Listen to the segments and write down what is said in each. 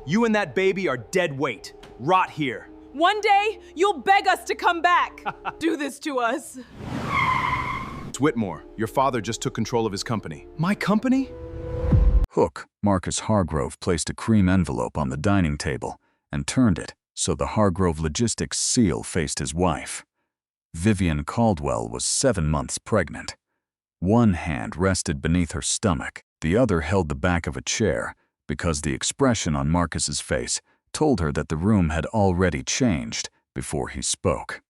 You and that baby are dead weight. Rot here. One day, you'll beg us to come back. Do this to us. It's Whitmore. Your father just took control of his company. My company? Hook, Marcus Hargrove, placed a cream envelope on the dining table and turned it so the Hargrove Logistics seal faced his wife. Vivian Caldwell was 7 months pregnant. One hand rested beneath her stomach, the other held the back of a chair, because the expression on Marcus's face told her that the room had already changed before he spoke.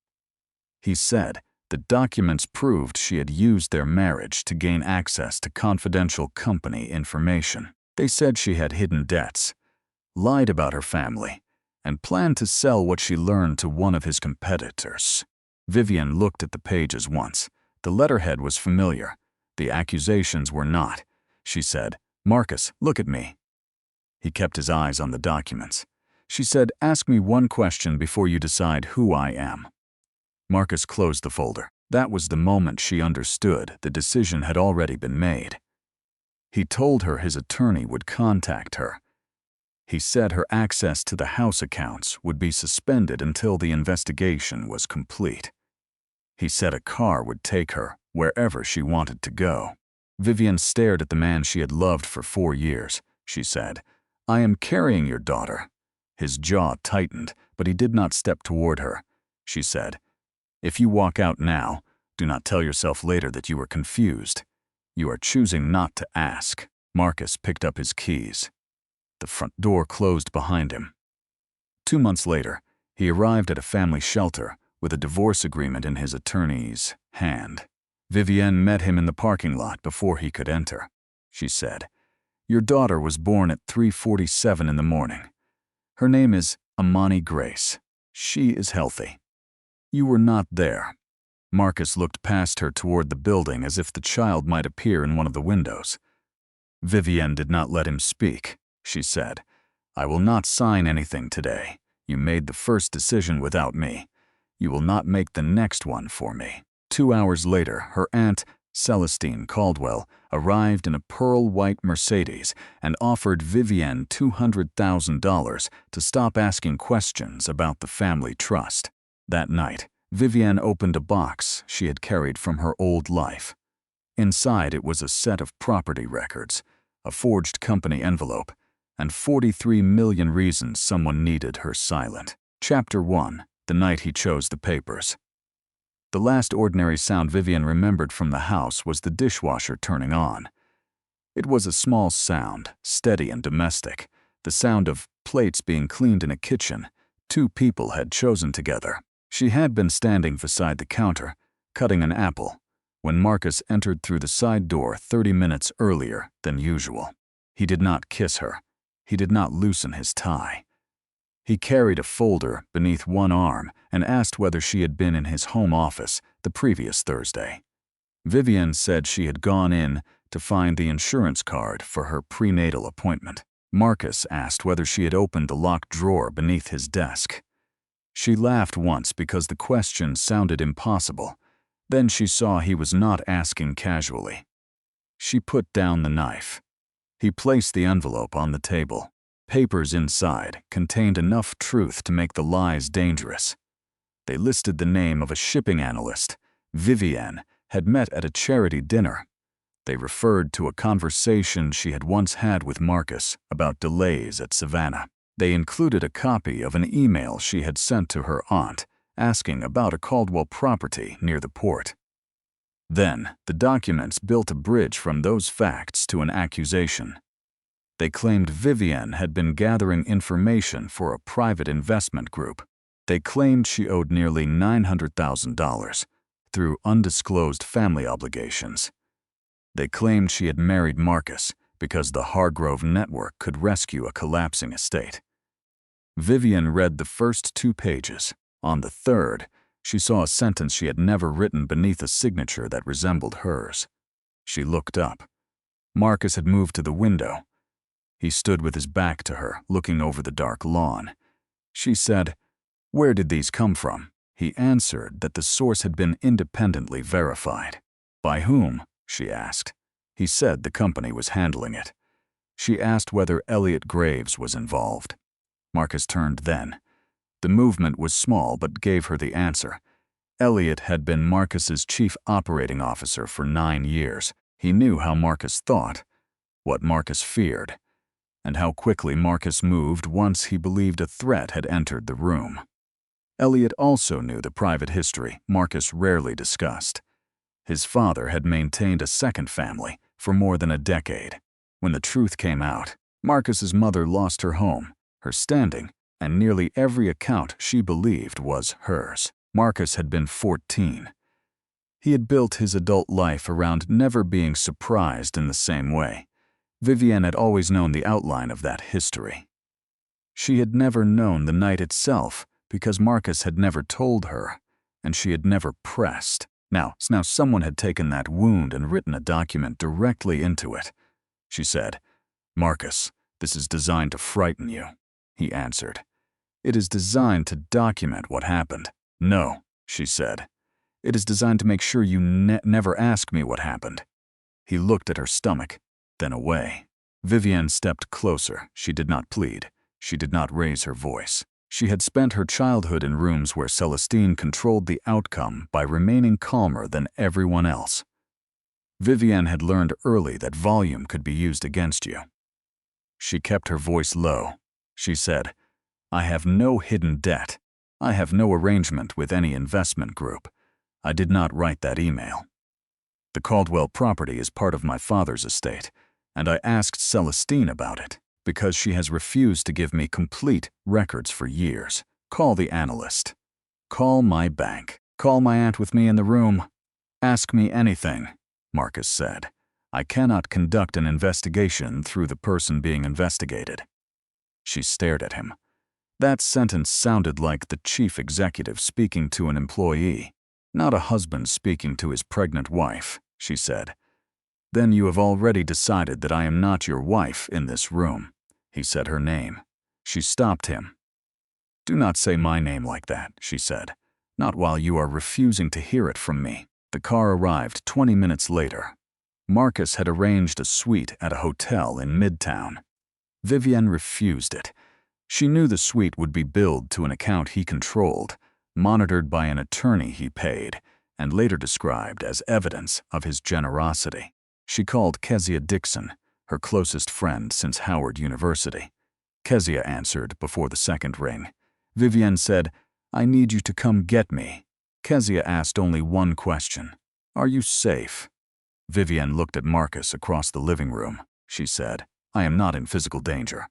He said the documents proved she had used their marriage to gain access to confidential company information. They said she had hidden debts, lied about her family, and planned to sell what she learned to one of his competitors. Vivian looked at the pages once. The letterhead was familiar. The accusations were not. She said, "Marcus, look at me." He kept his eyes on the documents. She said, "Ask me one question before you decide who I am." Marcus closed the folder. That was the moment she understood the decision had already been made. He told her his attorney would contact her. He said her access to the house accounts would be suspended until the investigation was complete. He said a car would take her wherever she wanted to go. Vivian stared at the man she had loved for 4 years. She said, "I am carrying your daughter." His jaw tightened, but he did not step toward her. She said, "If you walk out now, do not tell yourself later that you were confused. You are choosing not to ask." Marcus picked up his keys. The front door closed behind him. 2 months later, he arrived at a family shelter with a divorce agreement in his attorney's hand. Vivienne met him in the parking lot before he could enter. She said, "Your daughter was born at 3:47 in the morning. Her name is Amani Grace. She is healthy. You were not there." Marcus looked past her toward the building as if the child might appear in one of the windows. Vivienne did not let him speak. She said, "I will not sign anything today. You made the first decision without me. You will not make the next one for me." 2 hours later, her aunt, Celestine Caldwell, arrived in a pearl-white Mercedes and offered Vivienne $200,000 to stop asking questions about the family trust. That night, Vivienne opened a box she had carried from her old life. Inside it was a set of property records, a forged company envelope, and 43 million reasons someone needed her silent. Chapter 1. The night he chose the papers. The last ordinary sound Vivian remembered from the house was the dishwasher turning on. It was a small sound, steady and domestic, the sound of plates being cleaned in a kitchen 2 people had chosen together. She had been standing beside the counter, cutting an apple, when Marcus entered through the side door 30 minutes earlier than usual. He did not kiss her. He did not loosen his tie. He carried a folder beneath one arm and asked whether she had been in his home office the previous Thursday. Vivian said she had gone in to find the insurance card for her prenatal appointment. Marcus asked whether she had opened the locked drawer beneath his desk. She laughed once because the question sounded impossible. Then she saw he was not asking casually. She put down the knife. He placed the envelope on the table. Papers inside contained enough truth to make the lies dangerous. They listed the name of a shipping analyst Vivienne had met at a charity dinner. They referred to a conversation she had once had with Marcus about delays at Savannah. They included a copy of an email she had sent to her aunt asking about a Caldwell property near the port. Then, the documents built a bridge from those facts to an accusation. They claimed Vivienne had been gathering information for a private investment group. They claimed she owed nearly $900,000 through undisclosed family obligations. They claimed she had married Marcus because the Hargrove network could rescue a collapsing estate. Vivian read the first 2 pages. On the third, she saw a sentence she had never written beneath a signature that resembled hers. She looked up. Marcus had moved to the window. He stood with his back to her, looking over the dark lawn. She said, "Where did these come from?" He answered that the source had been independently verified. "By whom?" she asked. He said the company was handling it. She asked whether Elliot Graves was involved. Marcus turned then. The movement was small but gave her the answer. Elliot had been Marcus's chief operating officer for 9 years. He knew how Marcus thought, what Marcus feared, and how quickly Marcus moved once he believed a threat had entered the room. Elliot also knew the private history Marcus rarely discussed. His father had maintained a second family for more than a decade. When the truth came out, Marcus's mother lost her home, her standing, and nearly every account she believed was hers. Marcus had been 14. He had built his adult life around never being surprised in the same way. Vivienne had always known the outline of that history. She had never known the night itself because Marcus had never told her, and she had never pressed. Now someone had taken that wound and written a document directly into it. She said, "Marcus, this is designed to frighten you." He answered, "It is designed to document what happened." "No," she said. "It is designed to make sure you never ask me what happened." He looked at her stomach, then away. Vivienne stepped closer. She did not plead. She did not raise her voice. She had spent her childhood in rooms where Celestine controlled the outcome by remaining calmer than everyone else. Vivienne had learned early that volume could be used against you. She kept her voice low. She said, "I have no hidden debt. I have no arrangement with any investment group. I did not write that email. The Caldwell property is part of my father's estate, and I asked Celestine about it because she has refused to give me complete records for years. Call the analyst. Call my bank. Call my aunt with me in the room. Ask me anything," Marcus said. "I cannot conduct an investigation through the person being investigated." She stared at him. That sentence sounded like the chief executive speaking to an employee, not a husband speaking to his pregnant wife, she said. "Then you have already decided that I am not your wife in this room." He said her name. She stopped him. "Do not say my name like that," she said. "Not while you are refusing to hear it from me." The car arrived 20 minutes later. Marcus had arranged a suite at a hotel in Midtown. Vivienne refused it. She knew the suite would be billed to an account he controlled, monitored by an attorney he paid, and later described as evidence of his generosity. She called Kezia Dixon, her closest friend since Howard University. Kezia answered before the second ring. Vivienne said, "I need you to come get me." Kezia asked only one question. "Are you safe?" Vivienne looked at Marcus across the living room. She said, "I am not in physical danger."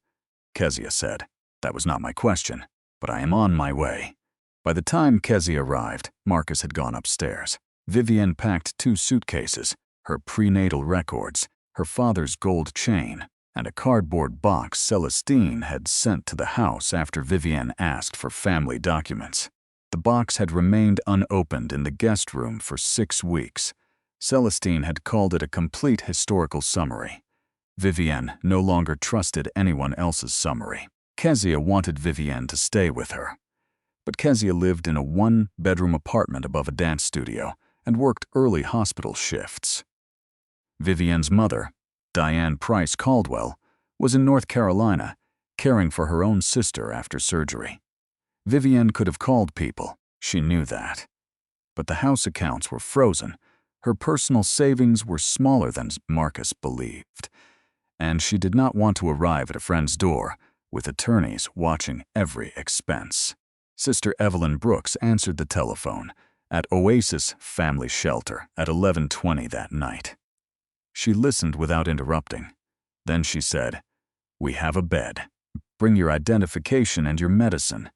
Kezia said, "That was not my question, but I am on my way." By the time Kezia arrived, Marcus had gone upstairs. Vivienne packed 2 suitcases, her prenatal records, her father's gold chain, and a cardboard box Celestine had sent to the house after Vivienne asked for family documents. The box had remained unopened in the guest room for 6 weeks. Celestine had called it a complete historical summary. Vivienne no longer trusted anyone else's summary. Kezia wanted Vivienne to stay with her. But Kezia lived in a 1-bedroom apartment above a dance studio and worked early hospital shifts. Vivienne's mother, Diane Price Caldwell, was in North Carolina, caring for her own sister after surgery. Vivienne could have called people, she knew that. But the house accounts were frozen, her personal savings were smaller than Marcus believed, and she did not want to arrive at a friend's door with attorneys watching every expense. Sister Evelyn Brooks answered the telephone at Oasis Family Shelter at 11:20 that night. She listened without interrupting. Then she said, "We have a bed. Bring your identification and your medicine.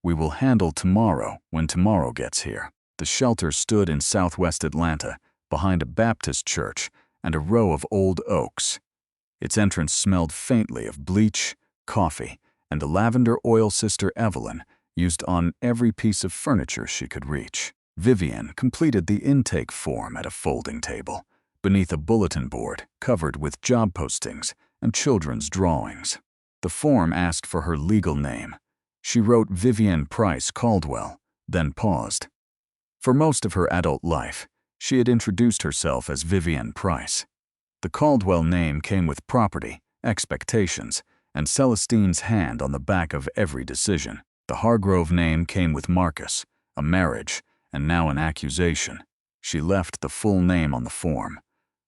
We will handle tomorrow when tomorrow gets here." The shelter stood in southwest Atlanta, behind a Baptist church and a row of old oaks. Its entrance smelled faintly of bleach, coffee, and the lavender oil Sister Evelyn used on every piece of furniture she could reach. Vivienne completed the intake form at a folding table, beneath a bulletin board covered with job postings and children's drawings. The form asked for her legal name. She wrote Vivienne Price Caldwell, then paused. For most of her adult life, she had introduced herself as Vivienne Price. The Caldwell name came with property, expectations, and Celestine's hand on the back of every decision. The Hargrove name came with Marcus, a marriage, and now an accusation. She left the full name on the form.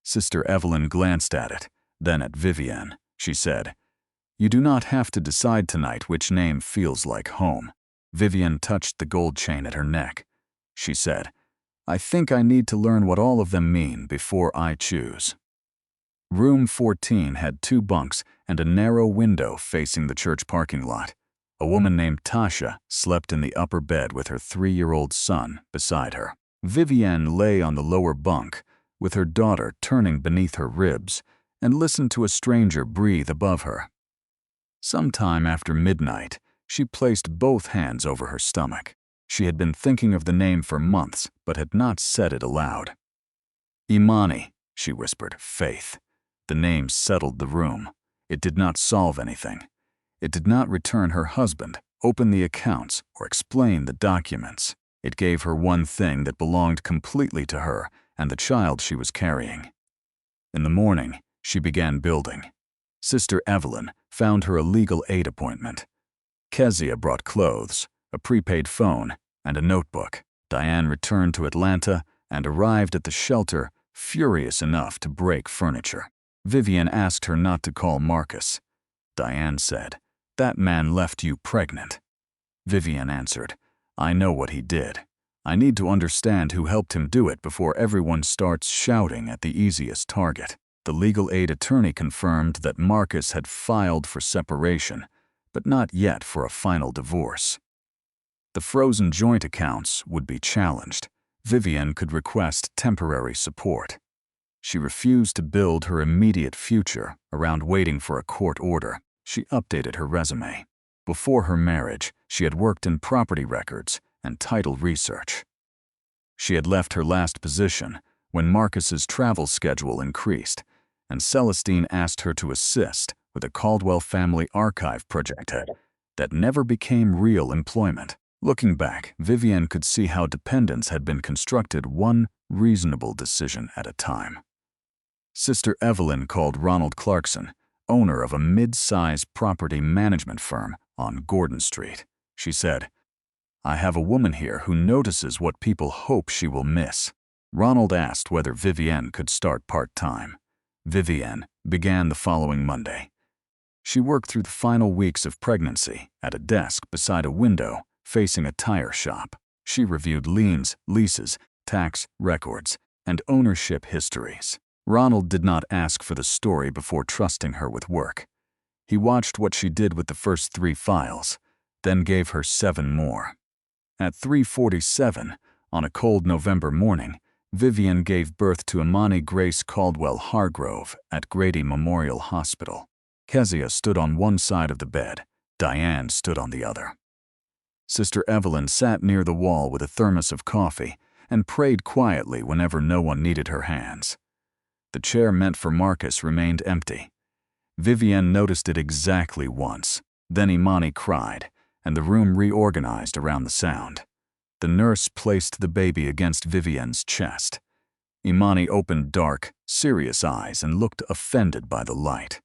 Sister Evelyn glanced at it, then at Vivienne. She said, "You do not have to decide tonight which name feels like home." Vivienne touched the gold chain at her neck. She said, "I think I need to learn what all of them mean before I choose." Room 14 had 2 bunks and a narrow window facing the church parking lot. A woman named Tasha slept in the upper bed with her 3-year-old son beside her. Vivienne lay on the lower bunk, with her daughter turning beneath her ribs, and listened to a stranger breathe above her. Sometime after midnight, she placed both hands over her stomach. She had been thinking of the name for months, but had not said it aloud. "Imani," she whispered, "Faith." The name settled the room. It did not solve anything. It did not return her husband, open the accounts, or explain the documents. It gave her one thing that belonged completely to her and the child she was carrying. In the morning, she began building. Sister Evelyn found her a legal aid appointment. Kezia brought clothes, a prepaid phone, and a notebook. Diane returned to Atlanta and arrived at the shelter furious enough to break furniture. Vivienne asked her not to call Marcus. Diane said, "That man left you pregnant." Vivienne answered, "I know what he did. I need to understand who helped him do it before everyone starts shouting at the easiest target." The legal aid attorney confirmed that Marcus had filed for separation, but not yet for a final divorce. The frozen joint accounts would be challenged. Vivienne could request temporary support. She refused to build her immediate future around waiting for a court order. She updated her resume. Before her marriage, she had worked in property records and title research. She had left her last position when Marcus's travel schedule increased, and Celestine asked her to assist with a Caldwell family archive project that never became real employment. Looking back, Vivienne could see how dependence had been constructed one reasonable decision at a time. Sister Evelyn called Ronald Clarkson, owner of a mid-size property management firm on Gordon Street. She said, "I have a woman here who notices what people hope she will miss." Ronald asked whether Vivienne could start part-time. Vivienne began the following Monday. She worked through the final weeks of pregnancy at a desk beside a window facing a tire shop. She reviewed liens, leases, tax records, and ownership histories. Ronald did not ask for the story before trusting her with work. He watched what she did with the first 3 files, then gave her 7 more. At 3:47, on a cold November morning, Vivienne gave birth to Imani Grace Caldwell Hargrove at Grady Memorial Hospital. Kezia stood on one side of the bed. Diane stood on the other. Sister Evelyn sat near the wall with a thermos of coffee and prayed quietly whenever no one needed her hands. The chair meant for Marcus remained empty. Vivienne noticed it exactly once. Then Imani cried, and the room reorganized around the sound. The nurse placed the baby against Vivienne's chest. Imani opened dark, serious eyes and looked offended by the light.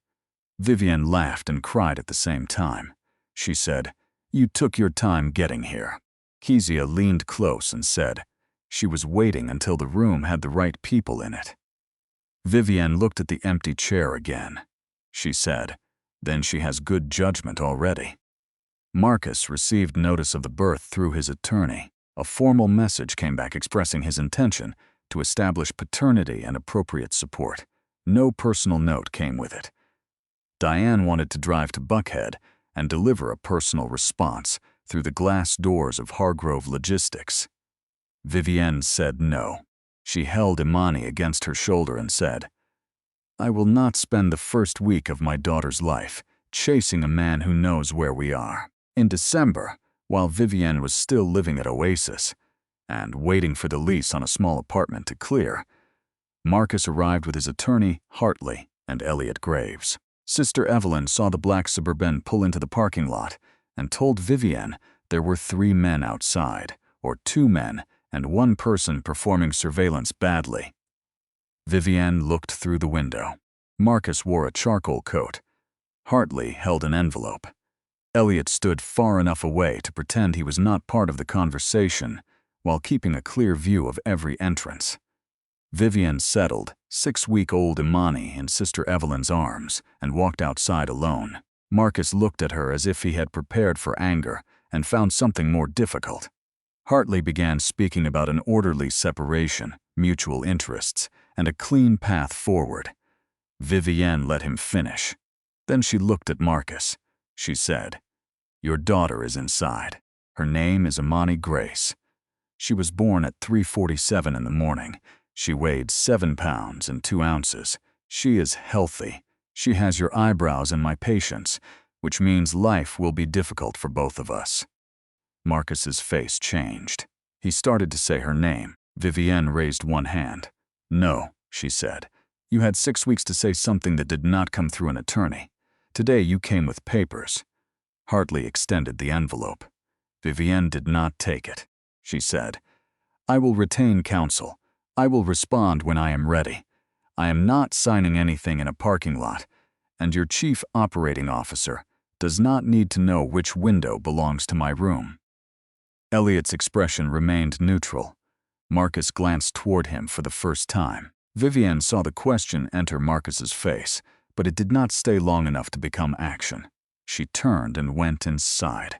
Vivienne laughed and cried at the same time. She said, "You took your time getting here." Kezia leaned close and said, "She was waiting until the room had the right people in it." Vivienne looked at the empty chair again. She said, "Then she has good judgment already." Marcus received notice of the birth through his attorney. A formal message came back expressing his intention to establish paternity and appropriate support. No personal note came with it. Diane wanted to drive to Buckhead and deliver a personal response through the glass doors of Hargrove Logistics. Vivienne said no. She held Imani against her shoulder and said, "I will not spend the first week of my daughter's life chasing a man who knows where we are." In December, while Vivienne was still living at Oasis and waiting for the lease on a small apartment to clear, Marcus arrived with his attorney, Hartley, and Elliot Graves. Sister Evelyn saw the black Suburban pull into the parking lot and told Vivienne there were 3 men outside, or 2 men and 1 person performing surveillance badly. Vivienne looked through the window. Marcus wore a charcoal coat. Hartley held an envelope. Elliot stood far enough away to pretend he was not part of the conversation, while keeping a clear view of every entrance. Vivian settled 6-week-old Imani in Sister Evelyn's arms and walked outside alone. Marcus looked at her as if he had prepared for anger and found something more difficult. Hartley began speaking about an orderly separation, mutual interests, and a clean path forward. Vivienne let him finish. Then she looked at Marcus. She said, "Your daughter is inside. Her name is Imani Grace. She was born at 3:47 in the morning. She weighed 7 pounds and 2 ounces. She is healthy. She has your eyebrows and my patience, which means life will be difficult for both of us." Marcus's face changed. He started to say her name. Vivienne raised one hand. "No," she said. "You had 6 weeks to say something that did not come through an attorney. Today you came with papers." Hartley extended the envelope. Vivienne did not take it. She said, "I will retain counsel. I will respond when I am ready. I am not signing anything in a parking lot, and your chief operating officer does not need to know which window belongs to my room." Elliot's expression remained neutral. Marcus glanced toward him for the first time. Vivienne saw the question enter Marcus's face, but it did not stay long enough to become action. She turned and went inside.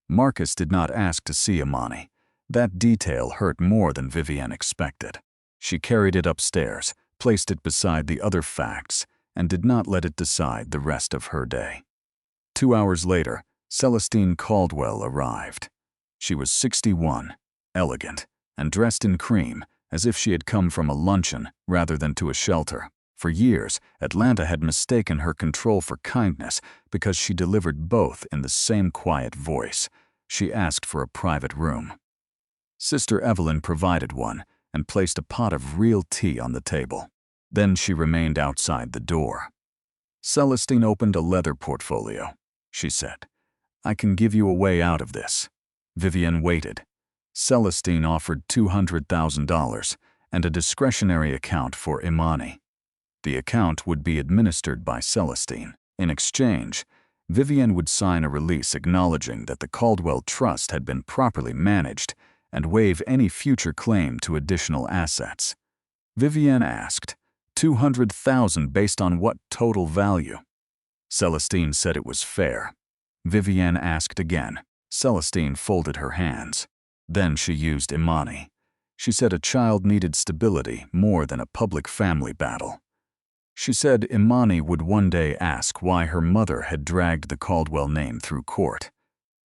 Marcus did not ask to see Imani. That detail hurt more than Vivienne expected. She carried it upstairs, placed it beside the other facts, and did not let it decide the rest of her day. 2 hours later, Celestine Caldwell arrived. She was 61, elegant, and dressed in cream, as if she had come from a luncheon rather than to a shelter. For years, Atlanta had mistaken her control for kindness because she delivered both in the same quiet voice. She asked for a private room. Sister Evelyn provided one and placed a pot of real tea on the table. Then she remained outside the door. Celestine opened a leather portfolio. She said, "I can give you a way out of this." Vivienne waited. Celestine offered $200,000 and a discretionary account for Imani. The account would be administered by Celestine. In exchange, Vivienne would sign a release acknowledging that the Caldwell Trust had been properly managed and waive any future claim to additional assets. Vivienne asked, "200,000 based on what total value?" Celestine said it was fair. Vivienne asked again. Celestine folded her hands. Then she used Imani. She said a child needed stability more than a public family battle. She said Imani would one day ask why her mother had dragged the Caldwell name through court.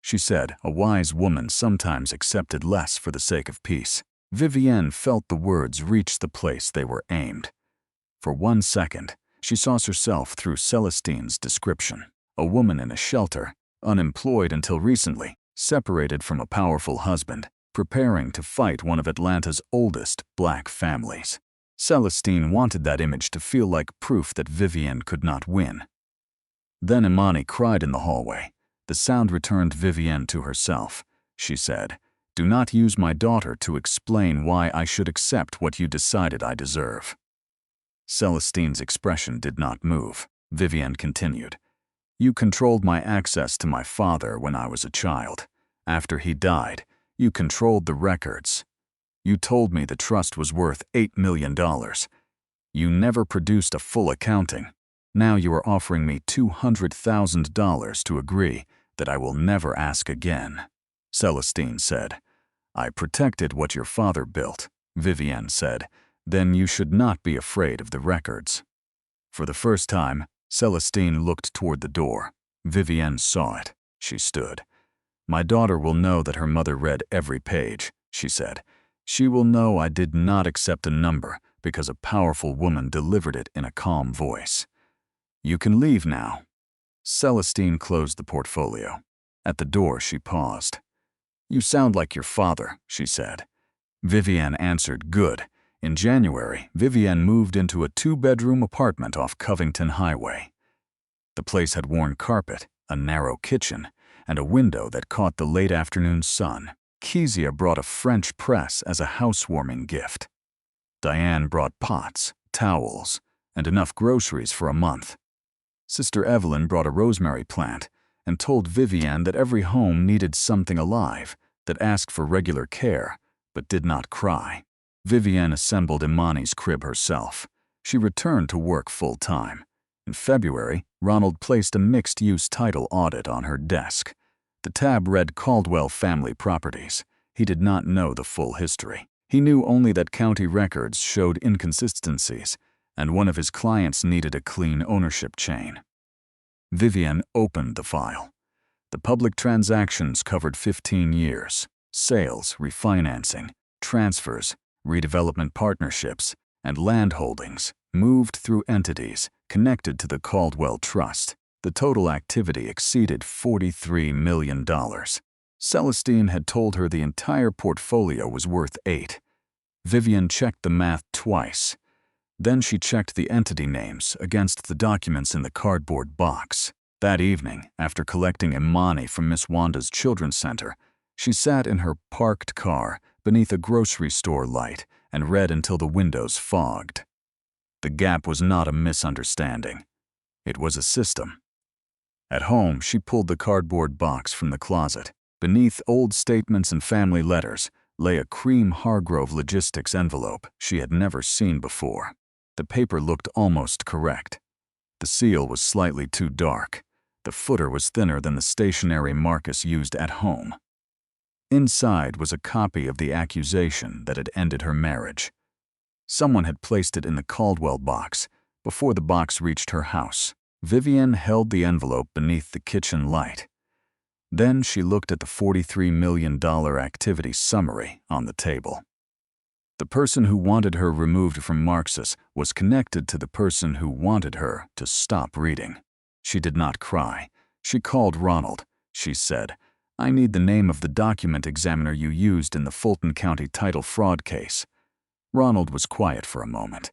She said a wise woman sometimes accepted less for the sake of peace. Vivienne felt the words reach the place they were aimed. For 1 second, she saw herself through Celestine's description. A woman in a shelter, unemployed until recently, separated from a powerful husband, preparing to fight one of Atlanta's oldest black families. Celestine wanted that image to feel like proof that Vivienne could not win. Then Imani cried in the hallway. The sound returned Vivienne to herself. She said, "Do not use my daughter to explain why I should accept what you decided I deserve." Celestine's expression did not move. Vivienne continued, "You controlled my access to my father when I was a child. After he died, you controlled the records. You told me the trust was worth $8 million. You never produced a full accounting. Now you are offering me $200,000 to agree that I will never ask again." Celestine said, "I protected what your father built." Vivienne said, "Then you should not be afraid of the records." For the first time, Celestine looked toward the door. Vivienne saw it. She stood. "My daughter will know that her mother read every page," she said. "She will know I did not accept a number because a powerful woman delivered it in a calm voice. You can leave now." Celestine closed the portfolio. At the door, she paused. "You sound like your father," she said. Vivienne answered, "Good." In January, Vivienne moved into a 2-bedroom apartment off Covington Highway. The place had worn carpet, a narrow kitchen, and a window that caught the late afternoon sun. Kezia brought a French press as a housewarming gift. Diane brought pots, towels, and enough groceries for a month. Sister Evelyn brought a rosemary plant and told Vivienne that every home needed something alive that asked for regular care but did not cry. Vivienne assembled Imani's crib herself. She returned to work full-time. In February, Ronald placed a mixed-use title audit on her desk. The tab read Caldwell Family Properties. He did not know the full history. He knew only that county records showed inconsistencies, and one of his clients needed a clean ownership chain. Vivienne opened the file. The public transactions covered 15 years: sales, refinancing, transfers, redevelopment partnerships, and land holdings moved through entities connected to the Caldwell Trust. The total activity exceeded $43 million. Celestine had told her the entire portfolio was worth $8. Vivienne checked the math twice. Then she checked the entity names against the documents in the cardboard box. That evening, after collecting Imani from Miss Wanda's Children's Center, she sat in her parked car beneath a grocery store light and read until the windows fogged. The gap was not a misunderstanding. It was a system. At home, she pulled the cardboard box from the closet. Beneath old statements and family letters lay a cream Hargrove Logistics envelope she had never seen before. The paper looked almost correct. The seal was slightly too dark. The footer was thinner than the stationery Marcus used at home. Inside was a copy of the accusation that had ended her marriage. Someone had placed it in the Caldwell box before the box reached her house. Vivienne held the envelope beneath the kitchen light. Then she looked at the $43 million activity summary on the table. The person who wanted her removed from Marxus was connected to the person who wanted her to stop reading. She did not cry. She called Ronald. She said, "I need the name of the document examiner you used in the Fulton County title fraud case." Ronald was quiet for a moment.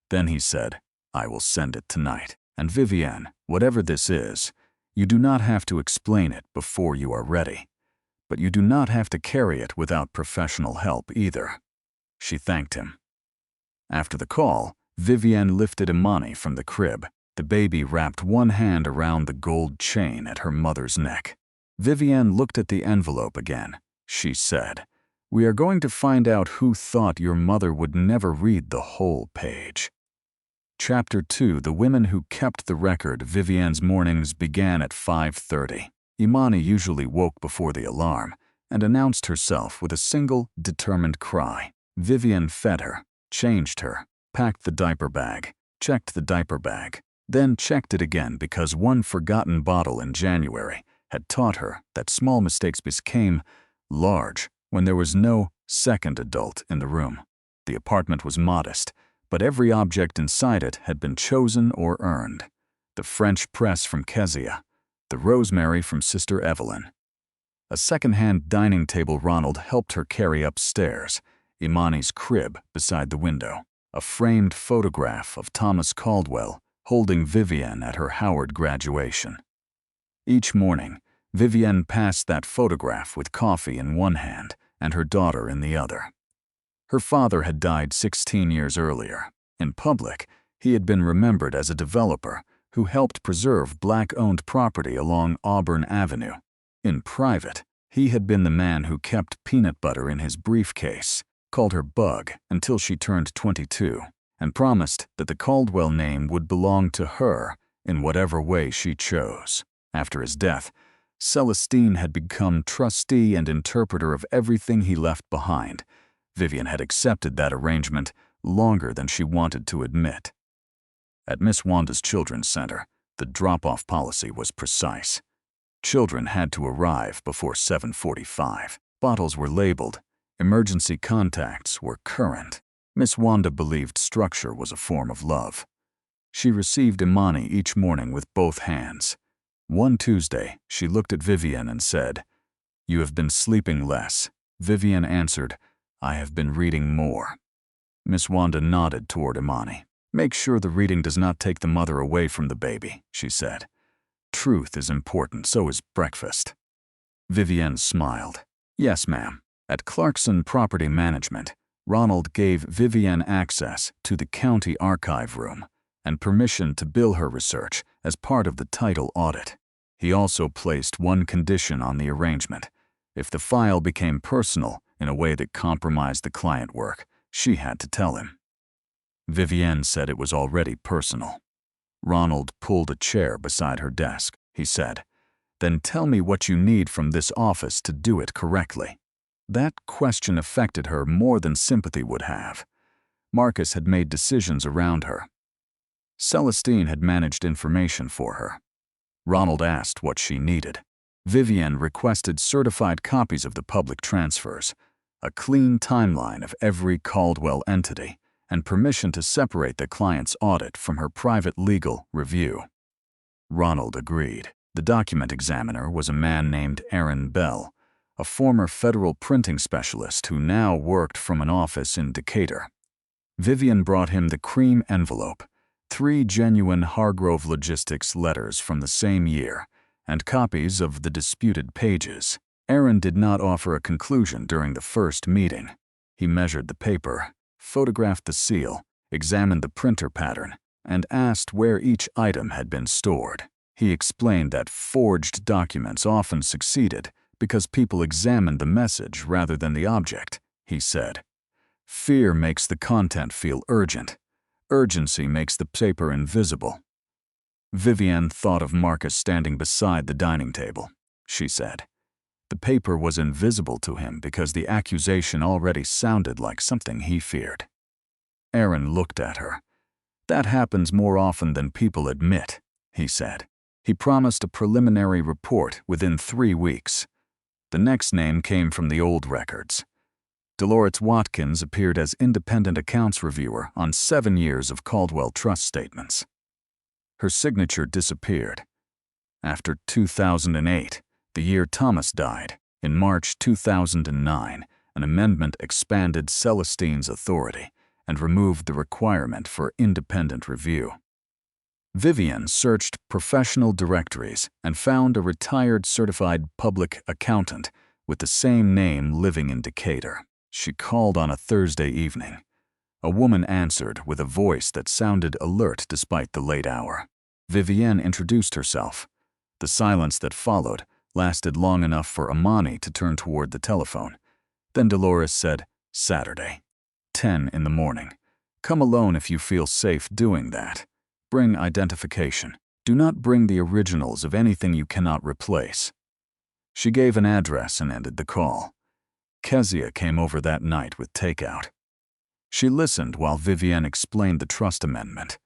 Then he said, "I will send it tonight. And Vivienne, whatever this is, you do not have to explain it before you are ready. But you do not have to carry it without professional help either." She thanked him. After the call, Vivienne lifted Imani from the crib. The baby wrapped one hand around the gold chain at her mother's neck. Vivienne looked at the envelope again. She said, "We are going to find out who thought your mother would never read the whole page." Chapter 2: The Women Who Kept the Record. Vivienne's mornings began at 5:30. Imani usually woke before the alarm and announced herself with a single, determined cry. Vivienne fed her, changed her, packed the diaper bag, checked the diaper bag, then checked it again because one forgotten bottle in January had taught her that small mistakes became large when there was no second adult in the room. The apartment was modest, but every object inside it had been chosen or earned. The French press from Kezia, the rosemary from Sister Evelyn. A second-hand dining table Ronald helped her carry upstairs, Imani's crib beside the window, a framed photograph of Thomas Caldwell holding Vivienne at her Howard graduation. Each morning, Vivienne passed that photograph with coffee in one hand and her daughter in the other. Her father had died 16 years earlier. In public, he had been remembered as a developer who helped preserve Black-owned property along Auburn Avenue. In private, he had been the man who kept peanut butter in his briefcase, called her Bug until she turned 22, and promised that the Caldwell name would belong to her in whatever way she chose. After his death, Celestine had become trustee and interpreter of everything he left behind. Vivienne had accepted that arrangement longer than she wanted to admit. At Miss Wanda's Children's Center, the drop-off policy was precise. Children had to arrive before 7:45. Bottles were labeled. Emergency contacts were current. Miss Wanda believed structure was a form of love. She received Imani each morning with both hands. One Tuesday, she looked at Vivienne and said, "You have been sleeping less." Vivienne answered, "I have been reading more." Miss Wanda nodded toward Imani. "Make sure the reading does not take the mother away from the baby," she said. "Truth is important, so is breakfast." Vivienne smiled. "Yes, ma'am." At Clarkson Property Management, Ronald gave Vivienne access to the county archive room and permission to bill her research as part of the title audit. He also placed one condition on the arrangement. If the file became personal in a way that compromised the client work, she had to tell him. Vivienne said it was already personal. Ronald pulled a chair beside her desk. He said, "Then tell me what you need from this office to do it correctly." That question affected her more than sympathy would have. Marcus had made decisions around her. Celestine had managed information for her. Ronald asked what she needed. Vivienne requested certified copies of the public transfers, a clean timeline of every Caldwell entity, and permission to separate the client's audit from her private legal review. Ronald agreed. The document examiner was a man named Aaron Bell, a former federal printing specialist who now worked from an office in Decatur. Vivienne brought him the cream envelope, 3 genuine Hargrove Logistics letters from the same year, and copies of the disputed pages. Aaron did not offer a conclusion during the first meeting. He measured the paper, photographed the seal, examined the printer pattern, and asked where each item had been stored. He explained that forged documents often succeeded because people examined the message rather than the object. He said, "Fear makes the content feel urgent. Urgency makes the paper invisible." Vivienne thought of Marcus standing beside the dining table. She said, "The paper was invisible to him because the accusation already sounded like something he feared." Aaron looked at her. "That happens more often than people admit," he said. He promised a preliminary report within 3 weeks. The next name came from the old records. Dolores Watkins appeared as independent accounts reviewer on 7 years of Caldwell trust statements. Her signature disappeared. After 2008, the year Thomas died, in March 2009, an amendment expanded Celestine's authority and removed the requirement for independent review. Vivienne searched professional directories and found a retired certified public accountant with the same name living in Decatur. She called on a Thursday evening. A woman answered with a voice that sounded alert despite the late hour. Vivienne introduced herself. The silence that followed lasted long enough for Amani to turn toward the telephone. Then Dolores said, "Saturday, 10 in the morning. Come alone if you feel safe doing that. Bring identification. Do not bring the originals of anything you cannot replace." She gave an address and ended the call. Kezia came over that night with takeout. She listened while Vivienne explained the trust amendment,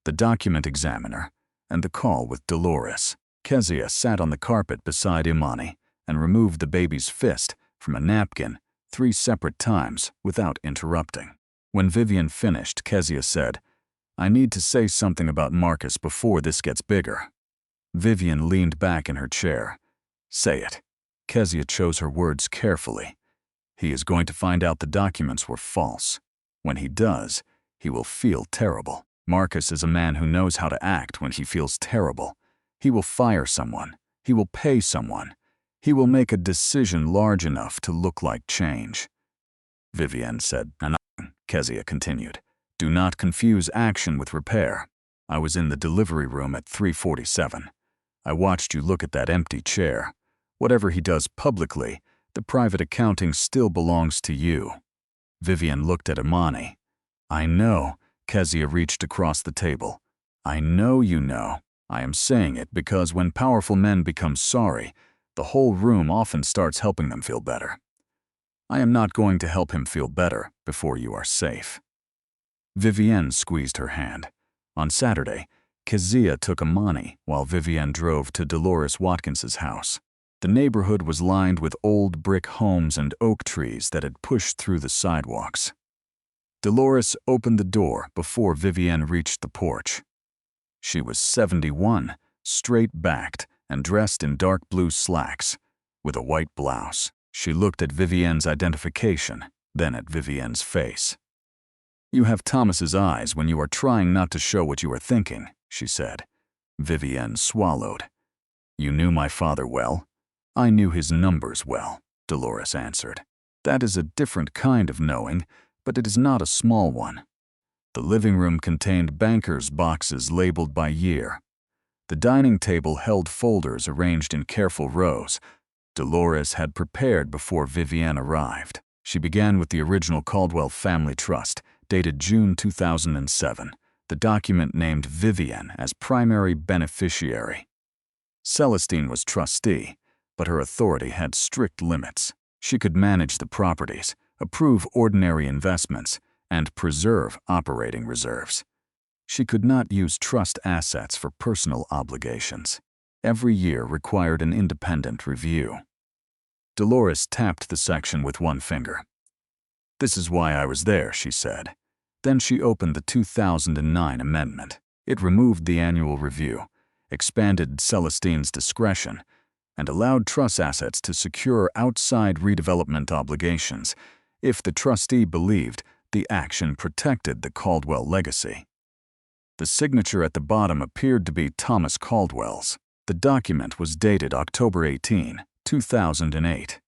the document examiner, and the call with Dolores. Kezia sat on the carpet beside Imani and removed the baby's fist from a napkin 3 separate times without interrupting. When Vivienne finished, Kezia said, "I need to say something about Marcus before this gets bigger." Vivienne leaned back in her chair. "Say it." Kezia chose her words carefully. "He is going to find out the documents were false. When he does, he will feel terrible. Marcus is a man who knows how to act when he feels terrible. He will fire someone. He will pay someone. He will make a decision large enough to look like change." Vivienne said, and Kezia continued, "Do not confuse action with repair. I was in the delivery room at 3:47. I watched you look at that empty chair. Whatever he does publicly, the private accounting still belongs to you." Vivienne looked at Imani. "I know." Kezia reached across the table. "I know you know. I am saying it because when powerful men become sorry, the whole room often starts helping them feel better. I am not going to help him feel better before you are safe." Vivienne squeezed her hand. On Saturday, Kezia took Imani while Vivienne drove to Dolores Watkins's house. The neighborhood was lined with old brick homes and oak trees that had pushed through the sidewalks. Dolores opened the door before Vivienne reached the porch. She was 71, straight-backed, and dressed in dark blue slacks, with a white blouse. She looked at Vivienne's identification, then at Vivienne's face. "You have Thomas's eyes when you are trying not to show what you are thinking," she said. Vivienne swallowed. "You knew my father well?" "I knew his numbers well," Dolores answered. "That is a different kind of knowing, but it is not a small one." The living room contained bankers' boxes labeled by year. The dining table held folders arranged in careful rows. Dolores had prepared before Vivienne arrived. She began with the original Caldwell Family Trust, dated June 2007. The document named Vivienne as primary beneficiary. Celestine was trustee, but her authority had strict limits. She could manage the properties, approve ordinary investments, and preserve operating reserves. She could not use trust assets for personal obligations. Every year required an independent review. Dolores tapped the section with one finger. "This is why I was there," she said. Then she opened the 2009 amendment. It removed the annual review, expanded Celestine's discretion, and allowed trust assets to secure outside redevelopment obligations if the trustee believed the action protected the Caldwell legacy. The signature at the bottom appeared to be Thomas Caldwell's. The document was dated October 18, 2008.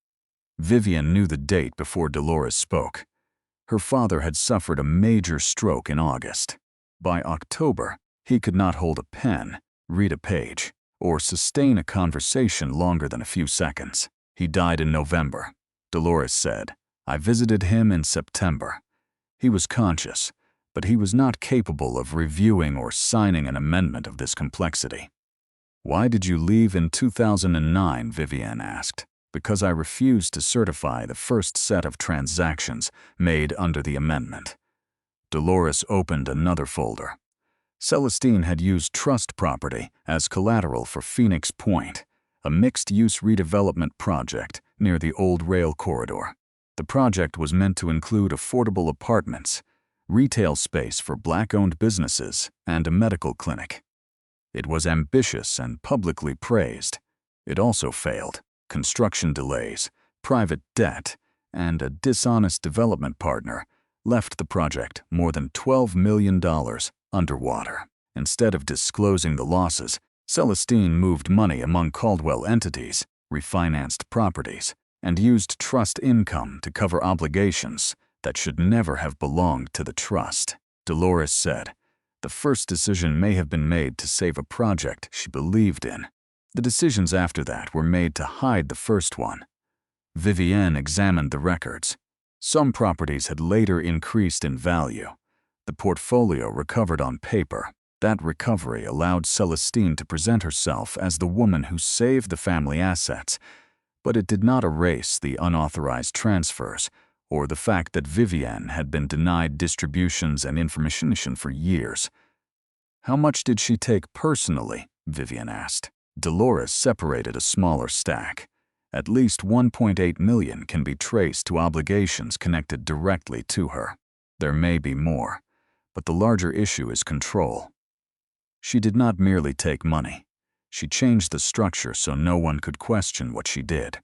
Vivienne knew the date before Dolores spoke. Her father had suffered a major stroke in August. By October, he could not hold a pen, read a page, or sustain a conversation longer than a few seconds. He died in November. Dolores said, "I visited him in September. He was conscious, but he was not capable of reviewing or signing an amendment of this complexity." "Why did you leave in 2009?" Vivienne asked. "Because I refused to certify the first set of transactions made under the amendment." Dolores opened another folder. Celestine had used trust property as collateral for Phoenix Point, a mixed-use redevelopment project near the old rail corridor. The project was meant to include affordable apartments, retail space for Black-owned businesses, and a medical clinic. It was ambitious and publicly praised. It also failed. Construction delays, private debt, and a dishonest development partner left the project more than $12 million underwater. Instead of disclosing the losses, Celestine moved money among Caldwell entities, refinanced properties, and used trust income to cover obligations that should never have belonged to the trust. Dolores said, "The first decision may have been made to save a project she believed in. The decisions after that were made to hide the first one." Vivienne examined the records. Some properties had later increased in value. The portfolio recovered on paper. That recovery allowed Celestine to present herself as the woman who saved the family assets, but it did not erase the unauthorized transfers or the fact that Vivienne had been denied distributions and information for years. "How much did she take personally?" Vivienne asked. Dolores separated a smaller stack. "At least $1.8 million can be traced to obligations connected directly to her. There may be more, but the larger issue is control. She did not merely take money. She changed the structure so no one could question what she did."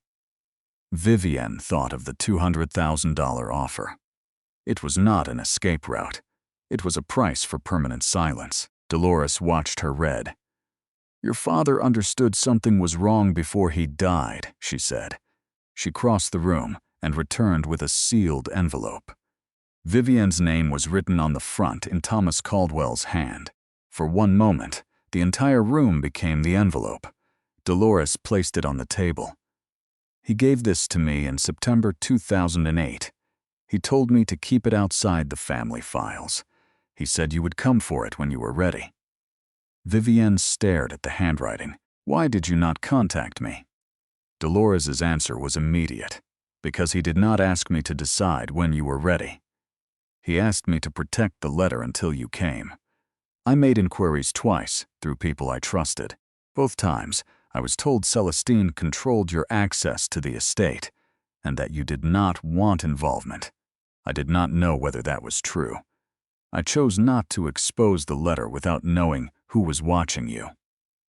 Vivienne thought of the $200,000 offer. It was not an escape route. It was a price for permanent silence. Dolores watched her read. "Your father understood something was wrong before he died," she said. She crossed the room and returned with a sealed envelope. Vivienne's name was written on the front in Thomas Caldwell's hand. For one moment, the entire room became the envelope. Dolores placed it on the table. "He gave this to me in September 2008. He told me to keep it outside the family files. He said you would come for it when you were ready." Vivienne stared at the handwriting. "Why did you not contact me?" Dolores's answer was immediate. "Because he did not ask me to decide when you were ready. He asked me to protect the letter until you came. I made inquiries twice through people I trusted. Both times, I was told Celestine controlled your access to the estate and that you did not want involvement. I did not know whether that was true. I chose not to expose the letter without knowing who was watching you."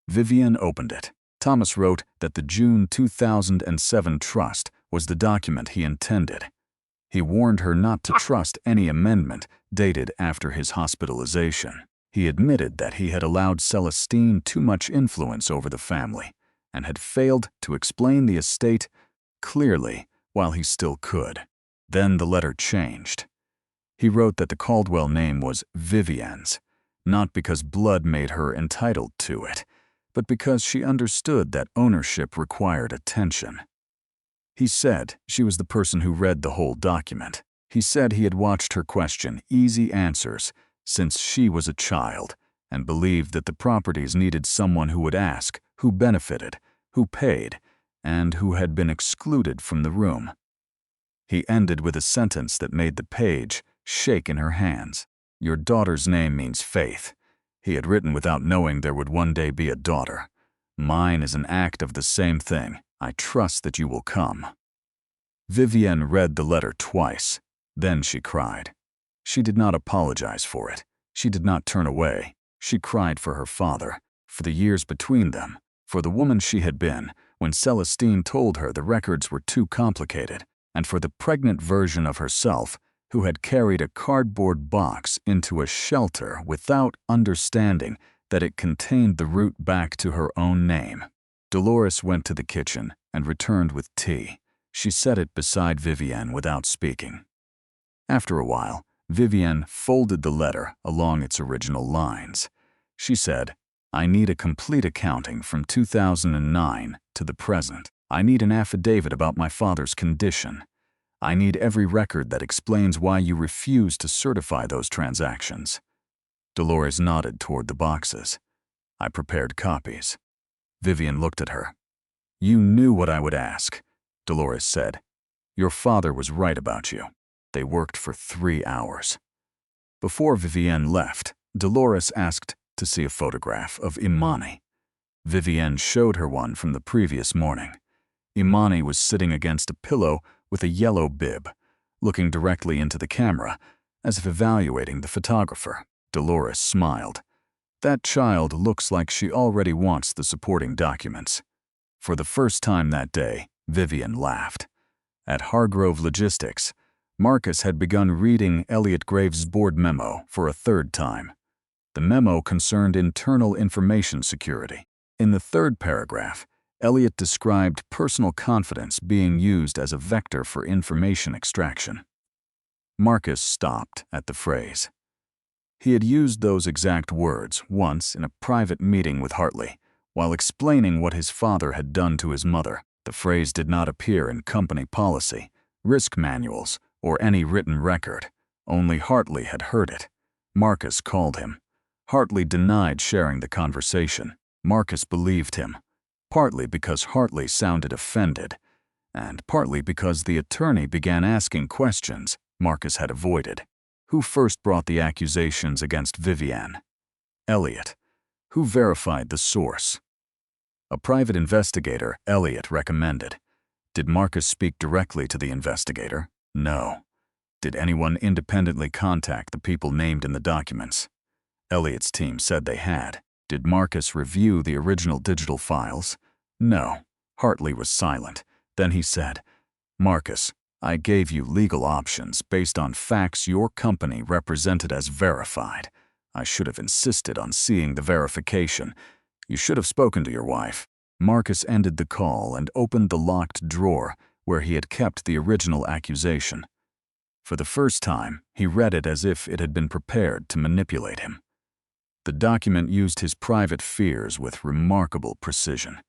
Vivienne opened it. Thomas wrote that the June 2007 trust was the document he intended. He warned her not to trust any amendment dated after his hospitalization. He admitted that he had allowed Celestine too much influence over the family and had failed to explain the estate clearly while he still could. Then the letter changed. He wrote that the Caldwell name was Vivienne's, not because blood made her entitled to it, but because she understood that ownership required attention. He said she was the person who read the whole document. He said he had watched her question easy answers since she was a child and believed that the properties needed someone who would ask, who benefited, who paid, and who had been excluded from the room. He ended with a sentence that made the page shake in her hands. "Your daughter's name means faith." He had written without knowing there would one day be a daughter. "Mine is an act of the same thing. I trust that you will come." Vivienne read the letter twice. Then she cried. She did not apologize for it. She did not turn away. She cried for her father, for the years between them, for the woman she had been when Celestine told her the records were too complicated, and for the pregnant version of herself who had carried a cardboard box into a shelter without understanding that it contained the route back to her own name. Dolores went to the kitchen and returned with tea. She set it beside Vivienne without speaking. After a while, Vivienne folded the letter along its original lines. She said, "I need a complete accounting from 2009 to the present. I need an affidavit about my father's condition. I need every record that explains why you refused to certify those transactions." Dolores nodded toward the boxes. "I prepared copies." Vivienne looked at her. "You knew what I would ask," Dolores said. "Your father was right about you." They worked for 3 hours. Before Vivienne left, Dolores asked to see a photograph of Imani. Vivienne showed her one from the previous morning. Imani was sitting against a pillow with a yellow bib, looking directly into the camera, as if evaluating the photographer. Dolores smiled. "That child looks like she already wants the supporting documents." For the first time that day, Vivienne laughed. At Hargrove Logistics, Marcus had begun reading Elliot Graves' board memo for a third time. The memo concerned internal information security. In the third paragraph, Elliot described personal confidence being used as a vector for information extraction. Marcus stopped at the phrase. He had used those exact words once in a private meeting with Hartley, while explaining what his father had done to his mother. The phrase did not appear in company policy, risk manuals, or any written record. Only Hartley had heard it. Marcus called him. Hartley denied sharing the conversation. Marcus believed him, partly because Hartley sounded offended, and partly because the attorney began asking questions Marcus had avoided. Who first brought the accusations against Vivienne? Elliot. Who verified the source? A private investigator, Elliot recommended. Did Marcus speak directly to the investigator? No. Did anyone independently contact the people named in the documents? Elliot's team said they had. Did Marcus review the original digital files? No. Hartley was silent. Then he said, "Marcus, I gave you legal options based on facts your company represented as verified. I should have insisted on seeing the verification. You should have spoken to your wife." Marcus ended the call and opened the locked drawer where he had kept the original accusation. For the first time, he read it as if it had been prepared to manipulate him. The document used his private fears with remarkable precision.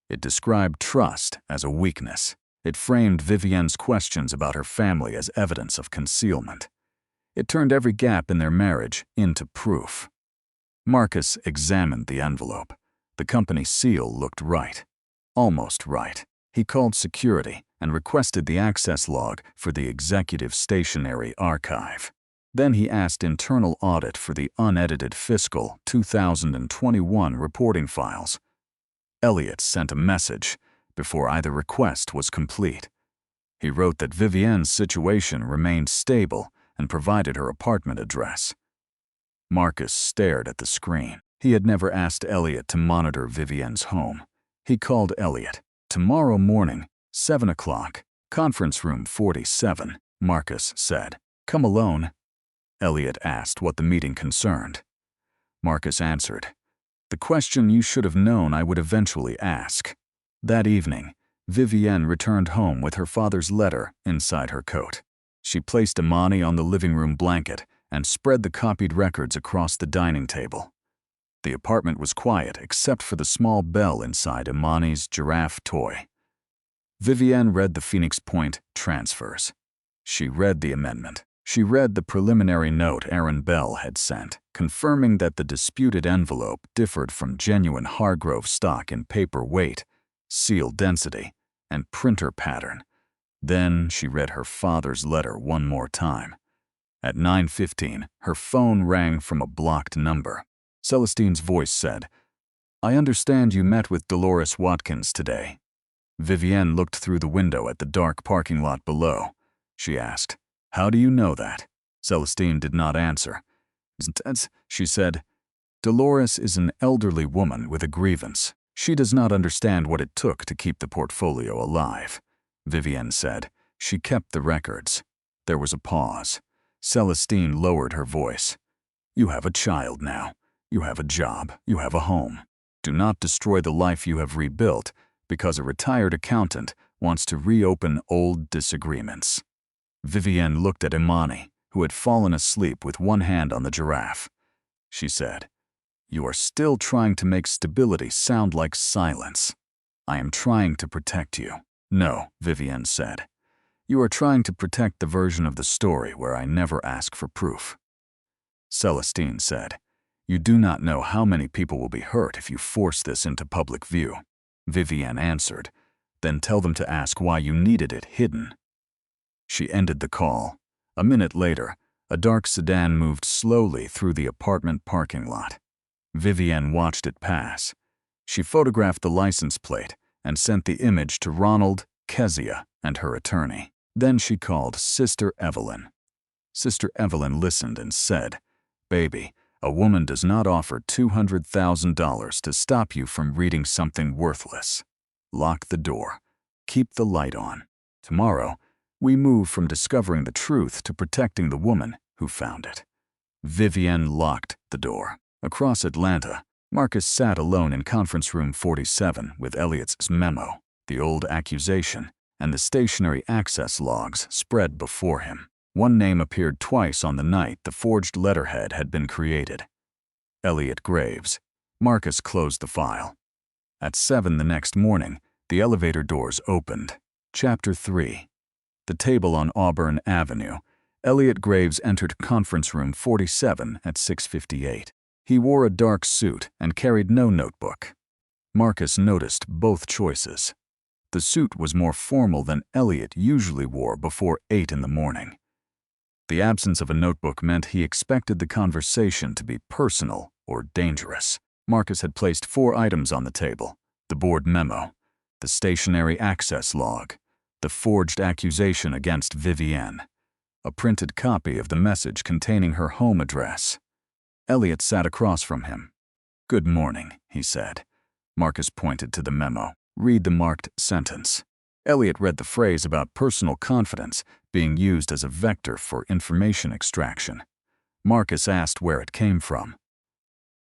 It described trust as a weakness. It framed Vivienne's questions about her family as evidence of concealment. It turned every gap in their marriage into proof. Marcus examined the envelope. The company seal looked right. Almost right. He called security and requested the access log for the executive stationery archive. Then he asked internal audit for the unedited fiscal 2021 reporting files. Elliot sent a message before either request was complete. He wrote that Vivienne's situation remained stable and provided her apartment address. Marcus stared at the screen. He had never asked Elliot to monitor Vivienne's home. He called Elliot. "Tomorrow morning, 7 o'clock, conference room 47, Marcus said. "Come alone?" Elliot asked what the meeting concerned. Marcus answered, "The question you should have known I would eventually ask." That evening, Vivienne returned home with her father's letter inside her coat. She placed Imani on the living room blanket and spread the copied records across the dining table. The apartment was quiet except for the small bell inside Imani's giraffe toy. Vivienne read the Phoenix Point transfers. She read the amendment. She read the preliminary note Aaron Bell had sent, confirming that the disputed envelope differed from genuine Hargrove stock in paper weight, seal density, and printer pattern. Then she read her father's letter one more time. At 9:15, her phone rang from a blocked number. Celestine's voice said, "I understand you met with Dolores Watkins today." Vivienne looked through the window at the dark parking lot below. She asked, "How do you know that?" Celestine did not answer. She said, "Dolores is an elderly woman with a grievance. She does not understand what it took to keep the portfolio alive." Vivienne said, "She kept the records." There was a pause. Celestine lowered her voice. "You have a child now. You have a job. You have a home. Do not destroy the life you have rebuilt because a retired accountant wants to reopen old disagreements." Vivienne looked at Imani, who had fallen asleep with one hand on the giraffe. She said, "You are still trying to make stability sound like silence. I am trying to protect you." "No," Vivienne said. "You are trying to protect the version of the story where I never ask for proof." Celestine said, "You do not know how many people will be hurt if you force this into public view." Vivienne answered, "Then tell them to ask why you needed it hidden." She ended the call. A minute later, a dark sedan moved slowly through the apartment parking lot. Vivienne watched it pass. She photographed the license plate and sent the image to Ronald, Kezia, and her attorney. Then she called Sister Evelyn. Sister Evelyn listened and said, "Baby, a woman does not offer $200,000 to stop you from reading something worthless. Lock the door. Keep the light on. Tomorrow, we move from discovering the truth to protecting the woman who found it." Vivienne locked the door. Across Atlanta, Marcus sat alone in conference room 47 with Elliot's memo, the old accusation, and the stationary access logs spread before him. One name appeared twice on the night the forged letterhead had been created. Elliot Graves. Marcus closed the file. At 7 the next morning, the elevator doors opened. Chapter 3. The table on Auburn Avenue. Elliot Graves entered conference room 47 at 6:58. He wore a dark suit and carried no notebook. Marcus noticed both choices. The suit was more formal than Elliot usually wore before 8 in the morning. The absence of a notebook meant he expected the conversation to be personal or dangerous. Marcus had placed 4 items on the table: the board memo, the stationary access log, the forged accusation against Vivienne, a printed copy of the message containing her home address. Elliot sat across from him. "Good morning," he said. Marcus pointed to the memo. "Read the marked sentence." Elliot read the phrase about personal confidence being used as a vector for information extraction. Marcus asked where it came from.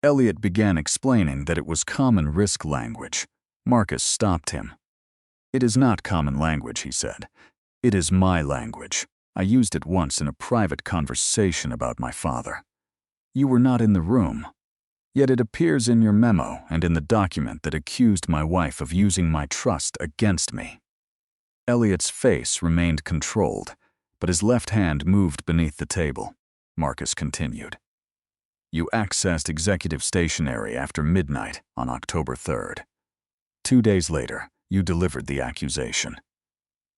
Elliot began explaining that it was common risk language. Marcus stopped him. "It is not common language," he said. "It is my language. I used it once in a private conversation about my father. You were not in the room. Yet it appears in your memo and in the document that accused my wife of using my trust against me." Elliot's face remained controlled, but his left hand moved beneath the table. Marcus continued. "You accessed executive stationery after midnight on October 3rd. 2 days later, you delivered the accusation.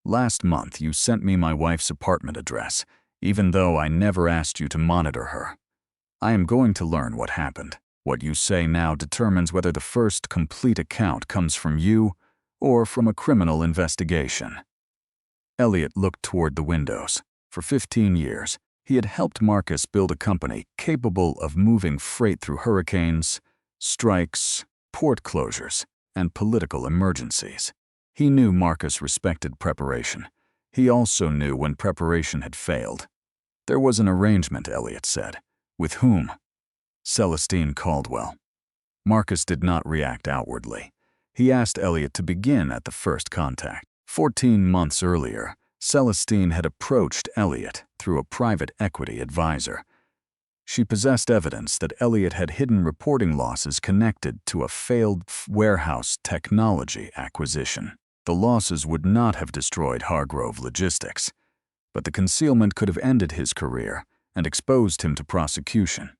Last month, you sent me my wife's apartment address, even though I never asked you to monitor her. I am going to learn what happened. What you say now determines whether the first complete account comes from you or from a criminal investigation." Elliot looked toward the windows. For 15 years, he had helped Marcus build a company capable of moving freight through hurricanes, strikes, port closures, and political emergencies. He knew Marcus respected preparation. He also knew when preparation had failed. There was an arrangement, Elliot said. With whom? Celestine Caldwell. Marcus did not react outwardly. He asked Elliot to begin at the first contact. 14 months earlier, Celestine had approached Elliot through a private equity advisor. She possessed evidence that Elliot had hidden reporting losses connected to a failed warehouse technology acquisition. The losses would not have destroyed Hargrove Logistics, but the concealment could have ended his career and exposed him to prosecution.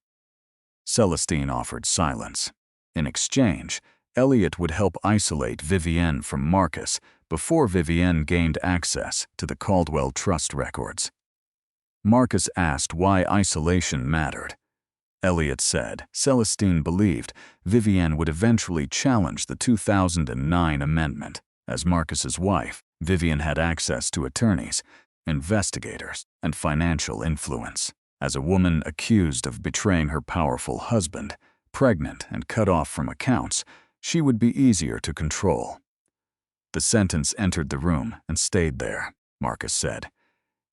Celestine offered silence. In exchange, Elliot would help isolate Vivienne from Marcus before Vivienne gained access to the Caldwell Trust records. Marcus asked why isolation mattered. Elliot said Celestine believed Vivienne would eventually challenge the 2009 amendment. As Marcus's wife, Vivienne had access to attorneys, investigators, and financial influence. As a woman accused of betraying her powerful husband, pregnant and cut off from accounts, she would be easier to control. The sentence entered the room and stayed there, Marcus said.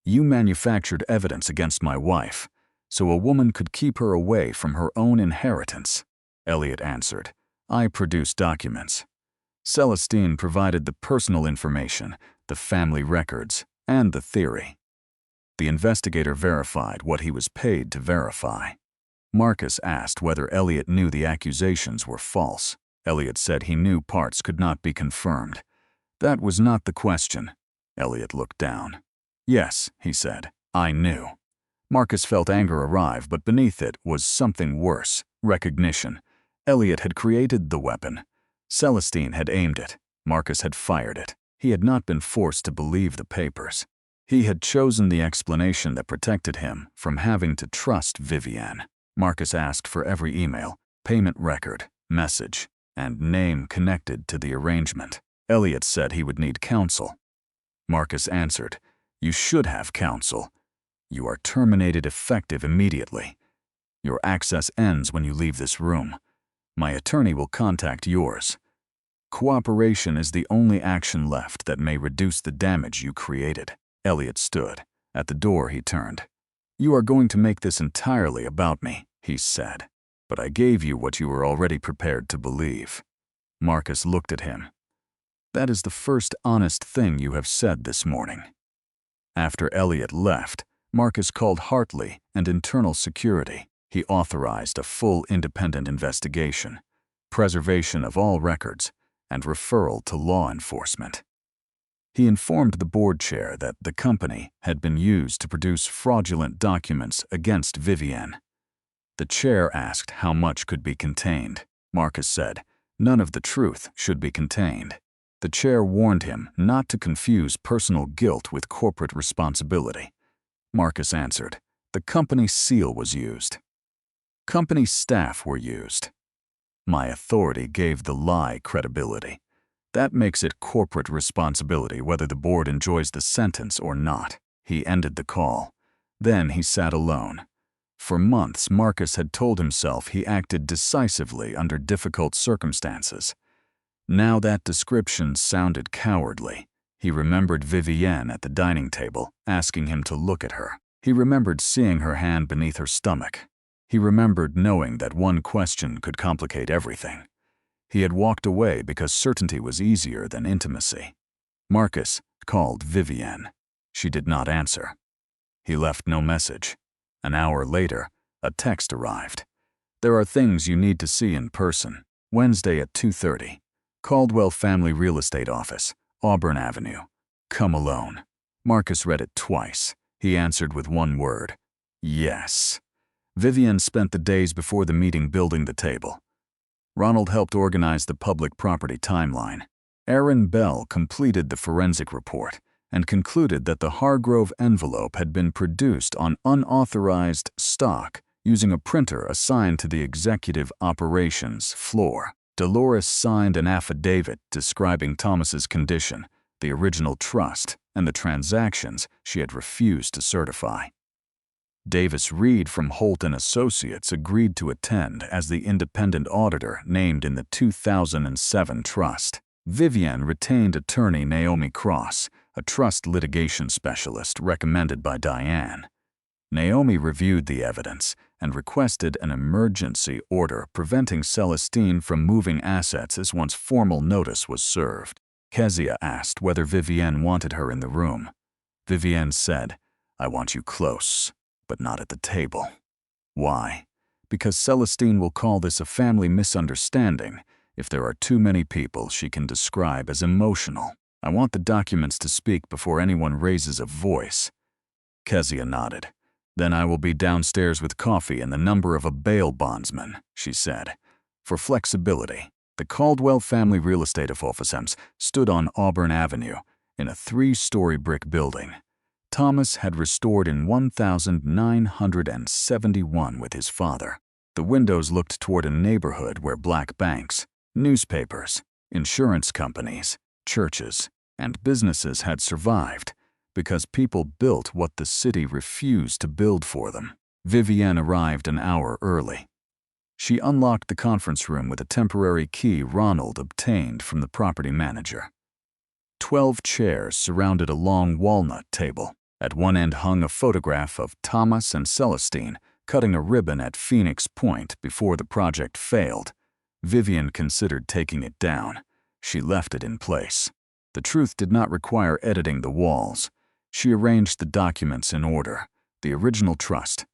You manufactured evidence against my wife, so a woman could keep her away from her own inheritance. Elliot answered, I produced documents. Celestine provided the personal information, the family records, and the theory. The investigator verified what he was paid to verify. Marcus asked whether Elliot knew the accusations were false. Elliot said he knew parts could not be confirmed. That was not the question. Elliot looked down. Yes, he said, I knew. Marcus felt anger arrive, but beneath it was something worse, recognition. Elliot had created the weapon. Celestine had aimed it. Marcus had fired it. He had not been forced to believe the papers. He had chosen the explanation that protected him from having to trust Vivienne. Marcus asked for every email, payment record, message, and name connected to the arrangement. Elliot said he would need counsel. Marcus answered, You should have counsel. You are terminated effective immediately. Your access ends when you leave this room. My attorney will contact yours. Cooperation is the only action left that may reduce the damage you created. Elliot stood. At the door he turned. You are going to make this entirely about me, he said. But I gave you what you were already prepared to believe. Marcus looked at him. That is the first honest thing you have said this morning. After Elliot left, Marcus called Hartley and Internal Security. He authorized a full independent investigation, preservation of all records, and referral to law enforcement. He informed the board chair that the company had been used to produce fraudulent documents against Vivienne. The chair asked how much could be contained. Marcus said, none of the truth should be contained. The chair warned him not to confuse personal guilt with corporate responsibility. Marcus answered, the company seal was used. Company staff were used. My authority gave the lie credibility. That makes it corporate responsibility whether the board enjoys the sentence or not. He ended the call. Then he sat alone. For months, Marcus had told himself he acted decisively under difficult circumstances. Now that description sounded cowardly. He remembered Vivienne at the dining table, asking him to look at her. He remembered seeing her hand beneath her stomach. He remembered knowing that one question could complicate everything. He had walked away because certainty was easier than intimacy. Marcus called Vivienne. She did not answer. He left no message. An hour later, a text arrived. There are things you need to see in person. Wednesday at 2:30. Caldwell Family Real Estate Office, Auburn Avenue. Come alone. Marcus read it twice. He answered with one word. Yes. Vivienne spent the days before the meeting building the table. Ronald helped organize the public property timeline. Aaron Bell completed the forensic report and concluded that the Hargrove envelope had been produced on unauthorized stock using a printer assigned to the executive operations floor. Dolores signed an affidavit describing Thomas's condition, the original trust, and the transactions she had refused to certify. Davis Reed from Holt & Associates agreed to attend as the independent auditor named in the 2007 trust. Vivienne retained attorney Naomi Cross, a trust litigation specialist recommended by Diane. Naomi reviewed the evidence and requested an emergency order preventing Celestine from moving assets as once formal notice was served. Kezia asked whether Vivienne wanted her in the room. Vivienne said, I want you close, but not at the table. Why? Because Celestine will call this a family misunderstanding if there are too many people she can describe as emotional. I want the documents to speak before anyone raises a voice. Kezia nodded. Then I will be downstairs with coffee and the number of a bail bondsman, she said. For flexibility, the Caldwell family real estate offices stood on Auburn Avenue in a 3-story brick building. Thomas had restored in 1971 with his father. The windows looked toward a neighborhood where black banks, newspapers, insurance companies, churches, and businesses had survived because people built what the city refused to build for them. Vivienne arrived an hour early. She unlocked the conference room with a temporary key Ronald obtained from the property manager. 12 chairs surrounded a long walnut table. At one end hung a photograph of Thomas and Celestine cutting a ribbon at Phoenix Point before the project failed. Vivienne considered taking it down. She left it in place. The truth did not require editing the walls. She arranged the documents in order: the original trust,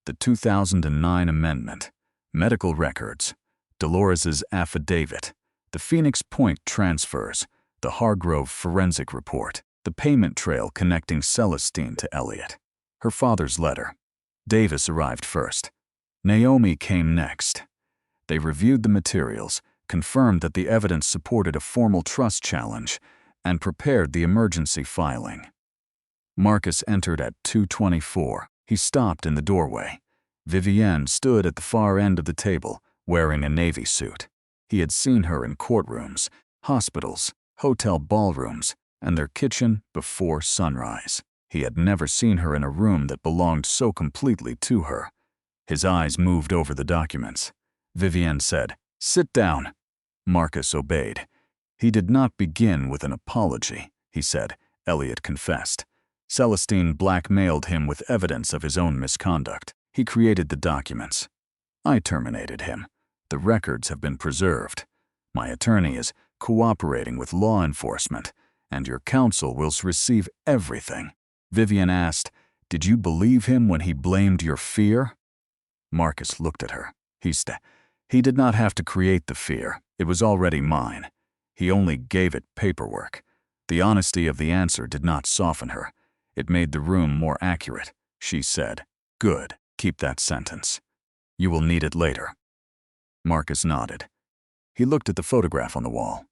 the 2009 amendment, medical records, Dolores's affidavit, the Phoenix Point transfers, the Hargrove forensic report, the payment trail connecting Celestine to Elliot, her father's letter. Davis arrived first. Naomi came next. They reviewed the materials, confirmed that the evidence supported a formal trust challenge, and prepared the emergency filing. Marcus entered at 2:24. He stopped in the doorway. Vivienne stood at the far end of the table, wearing a navy suit. He had seen her in courtrooms, hospitals, hotel ballrooms, and their kitchen before sunrise. He had never seen her in a room that belonged so completely to her. His eyes moved over the documents. Vivienne said, "Sit down." Marcus obeyed. He did not begin with an apology, he said. Elliot confessed. Celestine blackmailed him with evidence of his own misconduct. He created the documents. I terminated him. The records have been preserved. My attorney is cooperating with law enforcement, and your counsel will receive everything. Vivienne asked, "Did you believe him when he blamed your fear?" Marcus looked at her. He did not have to create the fear. It was already mine. He only gave it paperwork. The honesty of the answer did not soften her. It made the room more accurate. She said, "Good. Keep that sentence. You will need it later." Marcus nodded. He looked at the photograph on the wall.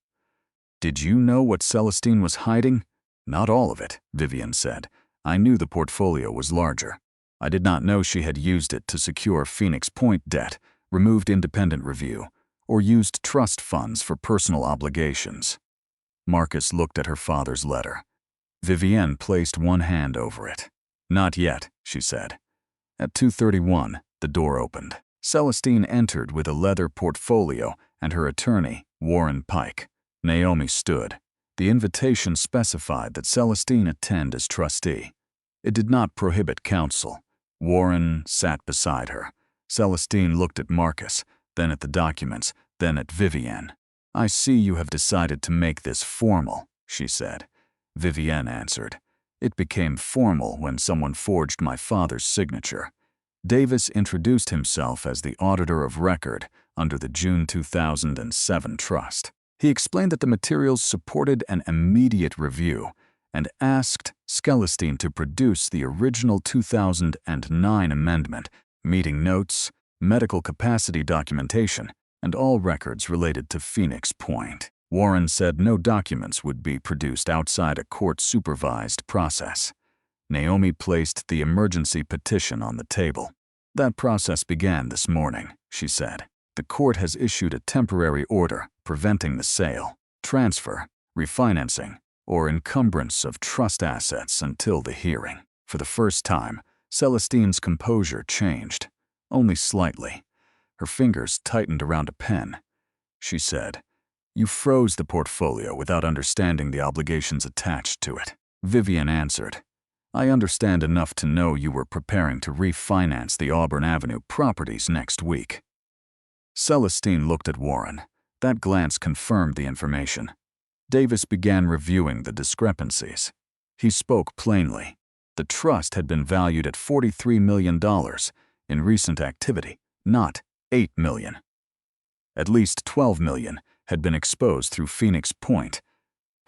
"Did you know what Celestine was hiding?" "Not all of it," Vivienne said. "I knew the portfolio was larger. I did not know she had used it to secure Phoenix Point debt, removed independent review, or used trust funds for personal obligations." Marcus looked at her father's letter. Vivienne placed one hand over it. "Not yet," she said. At 2:31, the door opened. Celestine entered with a leather portfolio and her attorney, Warren Pike. Naomi stood. The invitation specified that Celestine attend as trustee. It did not prohibit counsel. Warren sat beside her. Celestine looked at Marcus, then at the documents, then at Vivienne. "I see you have decided to make this formal," she said. Vivienne answered. "It became formal when someone forged my father's signature." Davis introduced himself as the auditor of record under the June 2007 trust. He explained that the materials supported an immediate review and asked Celestine to produce the original 2009 amendment, meeting notes, medical capacity documentation, and all records related to Phoenix Point. Warren said no documents would be produced outside a court-supervised process. Naomi placed the emergency petition on the table. "That process began this morning," she said. "The court has issued a temporary order preventing the sale, transfer, refinancing, or encumbrance of trust assets until the hearing." For the first time, Celestine's composure changed, only slightly. Her fingers tightened around a pen. She said, "You froze the portfolio without understanding the obligations attached to it." Vivienne answered, "I understand enough to know you were preparing to refinance the Auburn Avenue properties next week." Celestine looked at Warren. That glance confirmed the information. Davis began reviewing the discrepancies. He spoke plainly. The trust had been valued at $43 million. in recent activity, not 8 million. At least 12 million had been exposed through Phoenix Point.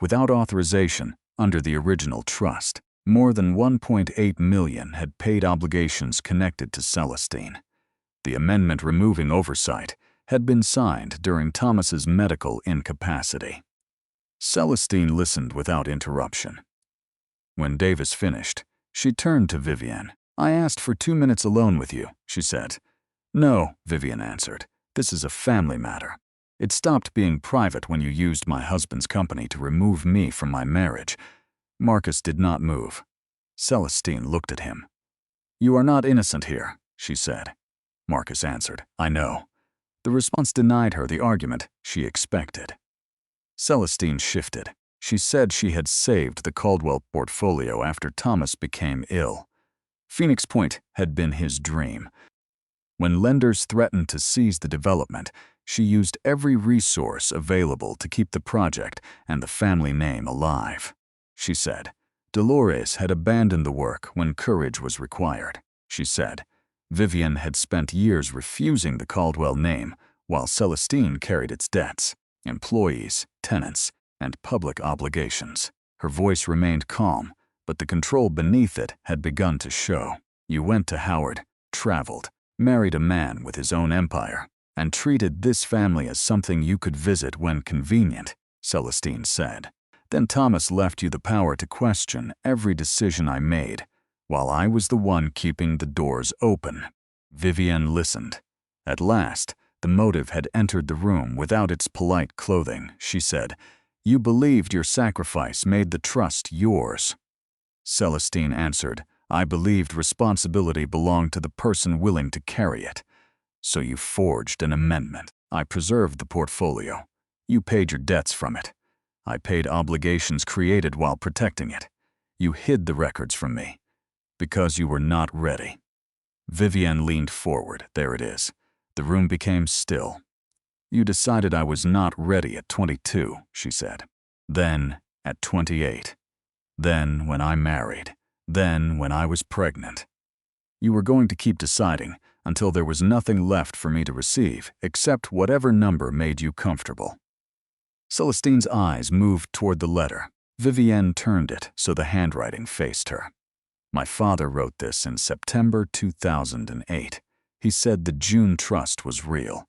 Without authorization, under the original trust, more than 1.8 million had paid obligations connected to Celestine. The amendment removing oversight had been signed during Thomas's medical incapacity. Celestine listened without interruption. When Davis finished, she turned to Vivienne. "I asked for 2 minutes alone with you," she said. "No," Vivienne answered. "This is a family matter. It stopped being private when you used my husband's company to remove me from my marriage." Marcus did not move. Celestine looked at him. "You are not innocent here," she said. Marcus answered, "I know." The response denied her the argument she expected. Celestine shifted. She said she had saved the Caldwell portfolio after Thomas became ill. Phoenix Point had been his dream. When lenders threatened to seize the development, she used every resource available to keep the project and the family name alive. She said, Dolores had abandoned the work when courage was required. She said, Vivienne had spent years refusing the Caldwell name, while Celestine carried its debts, employees, tenants, and public obligations. Her voice remained calm, but the control beneath it had begun to show. "You went to Howard, traveled, married a man with his own empire, and treated this family as something you could visit when convenient," Celestine said. "Then Thomas left you the power to question every decision I made, while I was the one keeping the doors open." Vivienne listened. At last, the motive had entered the room without its polite clothing. She said, "You believed your sacrifice made the trust yours." Celestine answered, "I believed responsibility belonged to the person willing to carry it. So you forged an amendment. I preserved the portfolio. You paid your debts from it. I paid obligations created while protecting it. You hid the records from me because you were not ready." Vivienne leaned forward. There it is. The room became still. "You decided I was not ready at 22, she said. Then at 28. Then when I married. Then when I was pregnant. You were going to keep deciding until there was nothing left for me to receive except whatever number made you comfortable." Celestine's eyes moved toward the letter. Vivienne turned it so the handwriting faced her. "My father wrote this in September 2008. He said the June trust was real.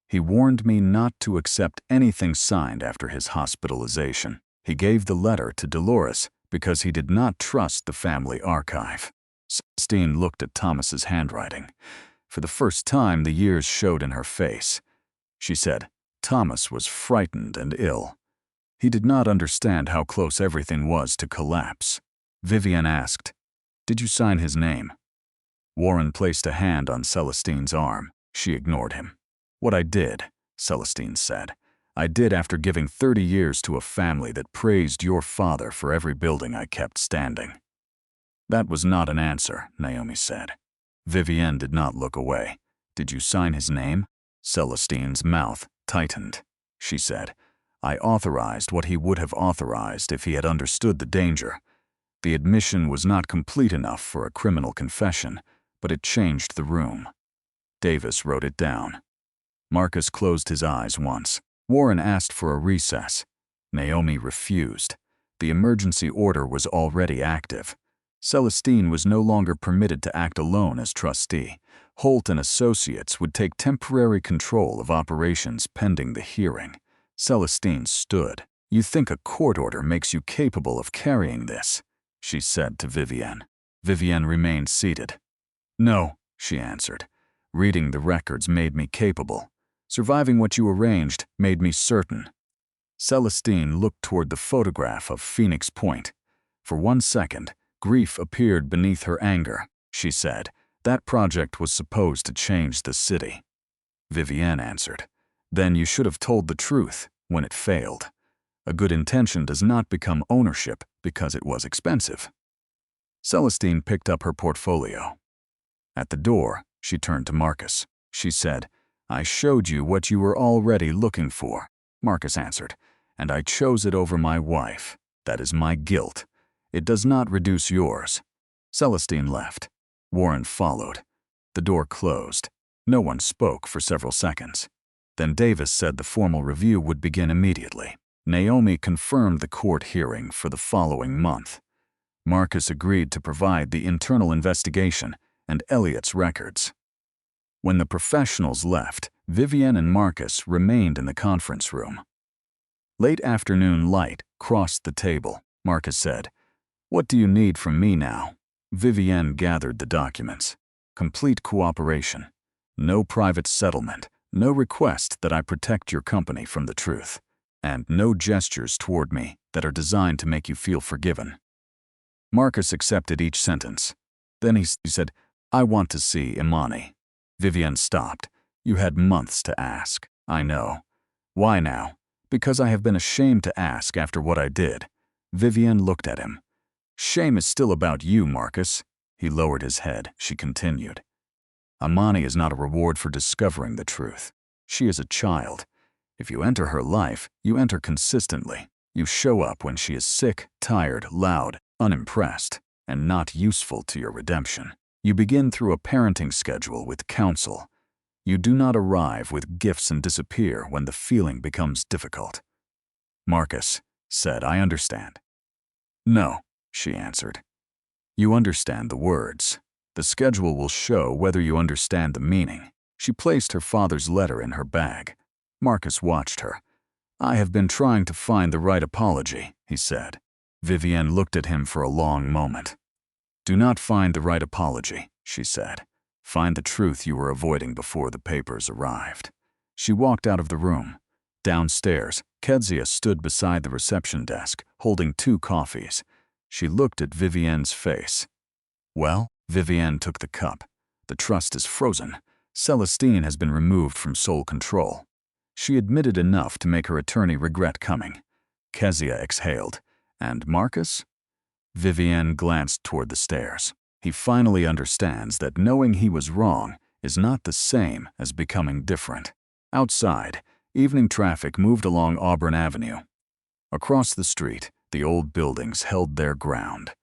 He warned me not to accept anything signed after his hospitalization. He gave the letter to Dolores because he did not trust the family archive." Celestine looked at Thomas's handwriting. For the first time, the years showed in her face. She said, Thomas was frightened and ill. He did not understand how close everything was to collapse. Vivienne asked, "Did you sign his name?" Warren placed a hand on Celestine's arm. She ignored him. "What I did," Celestine said, "I did after giving 30 years to a family that praised your father for every building I kept standing." "That was not an answer," Naomi said. Vivienne did not look away. "Did you sign his name?" Celestine's mouth tightened. She said, "I authorized what he would have authorized if he had understood the danger. The admission was not complete enough for a criminal confession, but it changed the room." Davis wrote it down. Marcus closed his eyes once. Warren asked for a recess. Naomi refused. The emergency order was already active. Celestine was no longer permitted to act alone as trustee. Holt and Associates would take temporary control of operations pending the hearing. Celestine stood. "You think a court order makes you capable of carrying this?" she said to Vivienne. Vivienne remained seated. "No," she answered. "Reading the records made me capable. Surviving what you arranged made me certain." Celestine looked toward the photograph of Phoenix Point. For 1 second, grief appeared beneath her anger. She said, "That project was supposed to change the city." Vivienne answered, "Then you should have told the truth when it failed. A good intention does not become ownership because it was expensive." Celestine picked up her portfolio. At the door, she turned to Marcus. She said, "I showed you what you were already looking for." Marcus answered, "And I chose it over my wife. That is my guilt. It does not reduce yours." Celestine left. Warren followed. The door closed. No one spoke for several seconds. Then Davis said the formal review would begin immediately. Naomi confirmed the court hearing for the following month. Marcus agreed to provide the internal investigation and Elliot's records. When the professionals left, Vivienne and Marcus remained in the conference room. Late afternoon light crossed the table. Marcus said, "What do you need from me now?" Vivienne gathered the documents. Complete cooperation. No private settlement. No request that I protect your company from the truth. And no gestures toward me that are designed to make you feel forgiven. Marcus accepted each sentence. Then he said, "I want to see Imani." Vivienne stopped. "You had months to ask." "I know." "Why now?" "Because I have been ashamed to ask after what I did." Vivienne looked at him. "Shame is still about you, Marcus." He lowered his head. She continued, "Imani is not a reward for discovering the truth. She is a child. If you enter her life, you enter consistently. You show up when she is sick, tired, loud, unimpressed, and not useful to your redemption. You begin through a parenting schedule with counsel. You do not arrive with gifts and disappear when the feeling becomes difficult." Marcus said, "I understand." "No," she answered. "You understand the words. The schedule will show whether you understand the meaning." She placed her father's letter in her bag. Marcus watched her. "I have been trying to find the right apology," he said. Vivienne looked at him for a long moment. "Do not find the right apology," she said. "Find the truth you were avoiding before the papers arrived." She walked out of the room. Downstairs, Kezia stood beside the reception desk, holding 2 coffees. She looked at Vivienne's face. "Well?" Vivienne took the cup. "The trust is frozen. Celestine has been removed from sole control." She admitted enough to make her attorney regret coming. Kezia exhaled. "And Marcus?" Vivienne glanced toward the stairs. "He finally understands that knowing he was wrong is not the same as becoming different." Outside, evening traffic moved along Auburn Avenue. Across the street, the old buildings held their ground.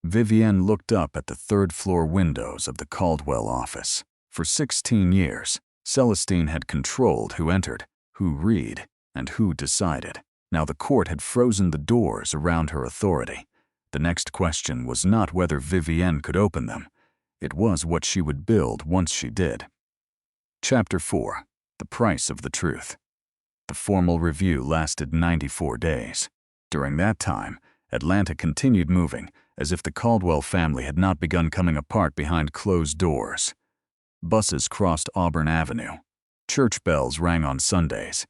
Vivienne looked up at the 3rd-floor windows of the Caldwell office. For 16 years, Celestine had controlled who entered, who read, and who decided. Now the court had frozen the doors around her authority. The next question was not whether Vivienne could open them. It was what she would build once she did. Chapter 4. The Price of the Truth. The formal review lasted 94 days. During that time, Atlanta continued moving, as if the Caldwell family had not begun coming apart behind closed doors. Buses crossed Auburn Avenue. Church bells rang on Sundays.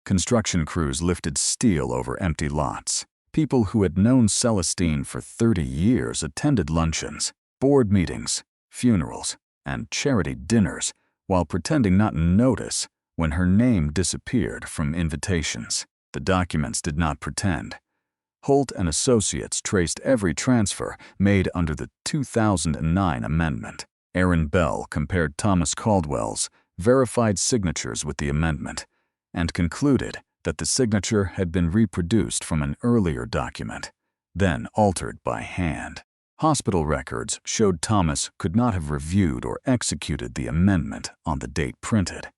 Construction crews lifted steel over empty lots. People who had known Celestine for 30 years attended luncheons, board meetings, funerals, and charity dinners while pretending not to notice when her name disappeared from invitations. The documents did not pretend. Holt and Associates traced every transfer made under the 2009 amendment. Aaron Bell compared Thomas Caldwell's verified signatures with the amendment and concluded that the signature had been reproduced from an earlier document, then altered by hand. Hospital records showed Thomas could not have reviewed or executed the amendment on the date printed.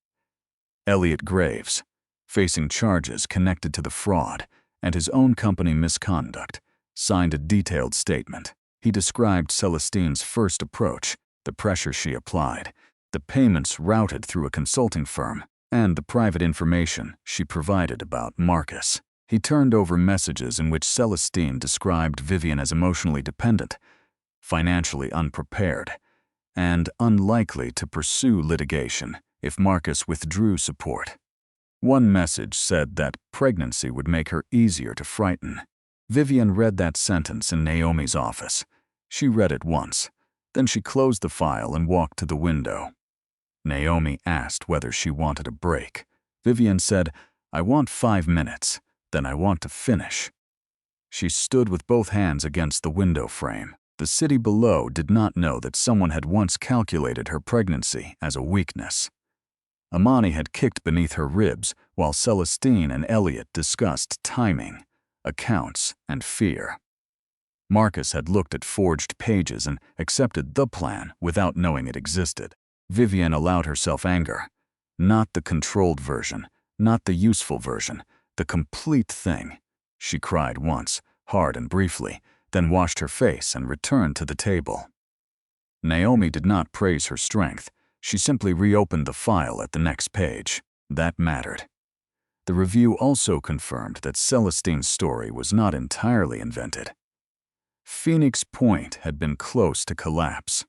Elliot Graves, facing charges connected to the fraud and his own company misconduct, signed a detailed statement. He described Celestine's first approach, the pressure she applied, the payments routed through a consulting firm, and the private information she provided about Marcus. He turned over messages in which Celestine described Vivienne as emotionally dependent, financially unprepared, and unlikely to pursue litigation if Marcus withdrew support. One message said that pregnancy would make her easier to frighten. Vivienne read that sentence in Naomi's office. She read it once. Then she closed the file and walked to the window. Naomi asked whether she wanted a break. Vivienne said, "I want 5 minutes, then I want to finish." She stood with both hands against the window frame. The city below did not know that someone had once calculated her pregnancy as a weakness. Imani had kicked beneath her ribs while Celestine and Elliot discussed timing, accounts, and fear. Marcus had looked at forged pages and accepted the plan without knowing it existed. Vivian allowed herself anger. Not the controlled version, not the useful version, the complete thing. She cried once, hard and briefly, then washed her face and returned to the table. Naomi did not praise her strength. She simply reopened the file at the next page. That mattered. The review also confirmed that Celestine's story was not entirely invented. Phoenix Point had been close to collapse.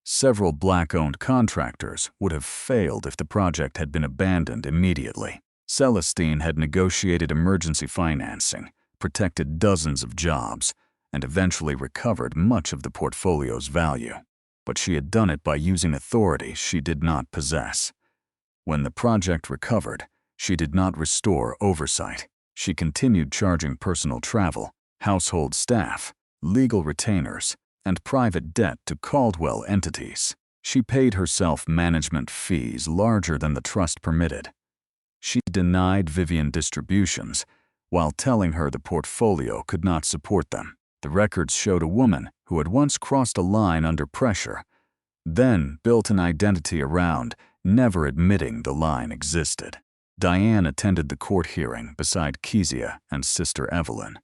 Several Black-owned contractors would have failed if the project had been abandoned immediately. Celestine had negotiated emergency financing, protected dozens of jobs, and eventually recovered much of the portfolio's value. But she had done it by using authority she did not possess. When the project recovered, she did not restore oversight. She continued charging personal travel, household staff, legal retainers, and private debt to Caldwell entities. She paid herself management fees larger than the trust permitted. She denied Vivian distributions while telling her the portfolio could not support them. The records showed a woman who had once crossed a line under pressure, then built an identity around never admitting the line existed. Diane attended the court hearing beside Kezia and Sister Evelyn.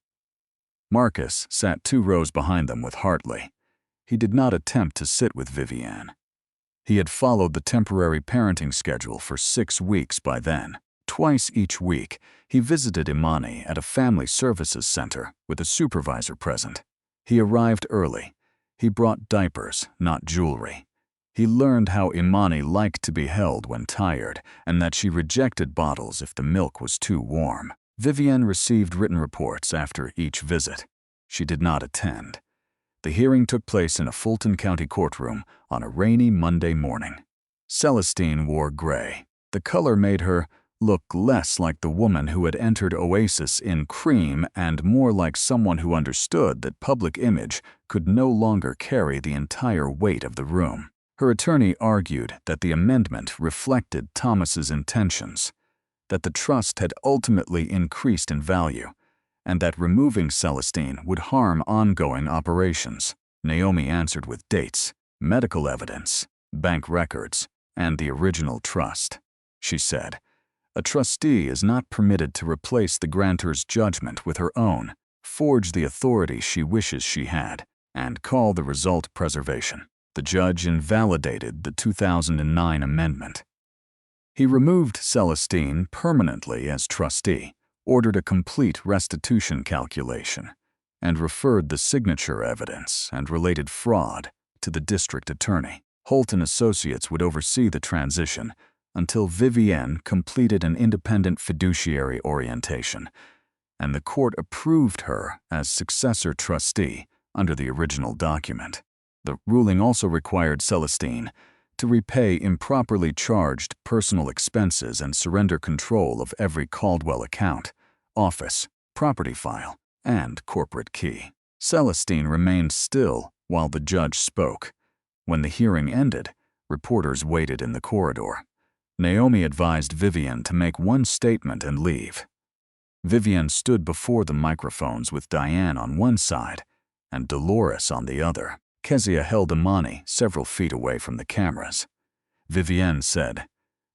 Marcus sat 2 rows behind them with Hartley. He did not attempt to sit with Vivian. He had followed the temporary parenting schedule for 6 weeks by then. Twice each week, he visited Imani at a family services center with a supervisor present. He arrived early. He brought diapers, not jewelry. He learned how Imani liked to be held when tired and that she rejected bottles if the milk was too warm. Vivian received written reports after each visit. She did not attend. The hearing took place in a Fulton County courtroom on a rainy Monday morning. Celestine wore gray. The color made her look less like the woman who had entered Oasis in cream and more like someone who understood that public image could no longer carry the entire weight of the room. Her attorney argued that the amendment reflected Thomas's intentions, that the trust had ultimately increased in value, and that removing Celestine would harm ongoing operations. Naomi answered with dates, medical evidence, bank records, and the original trust. She said, "A trustee is not permitted to replace the grantor's judgment with her own, forge the authority she wishes she had, and call the result preservation." The judge invalidated the 2009 amendment. He removed Celestine permanently as trustee, ordered a complete restitution calculation, and referred the signature evidence and related fraud to the district attorney. Holt and Associates would oversee the transition until Vivienne completed an independent fiduciary orientation, and the court approved her as successor trustee under the original document. The ruling also required Celestine to repay improperly charged personal expenses and surrender control of every Caldwell account, office, property file, and corporate key. Celestine remained still while the judge spoke. When the hearing ended, reporters waited in the corridor. Naomi advised Vivian to make one statement and leave. Vivian stood before the microphones with Diane on one side and Dolores on the other. Kezia held Imani several feet away from the cameras. Vivienne said,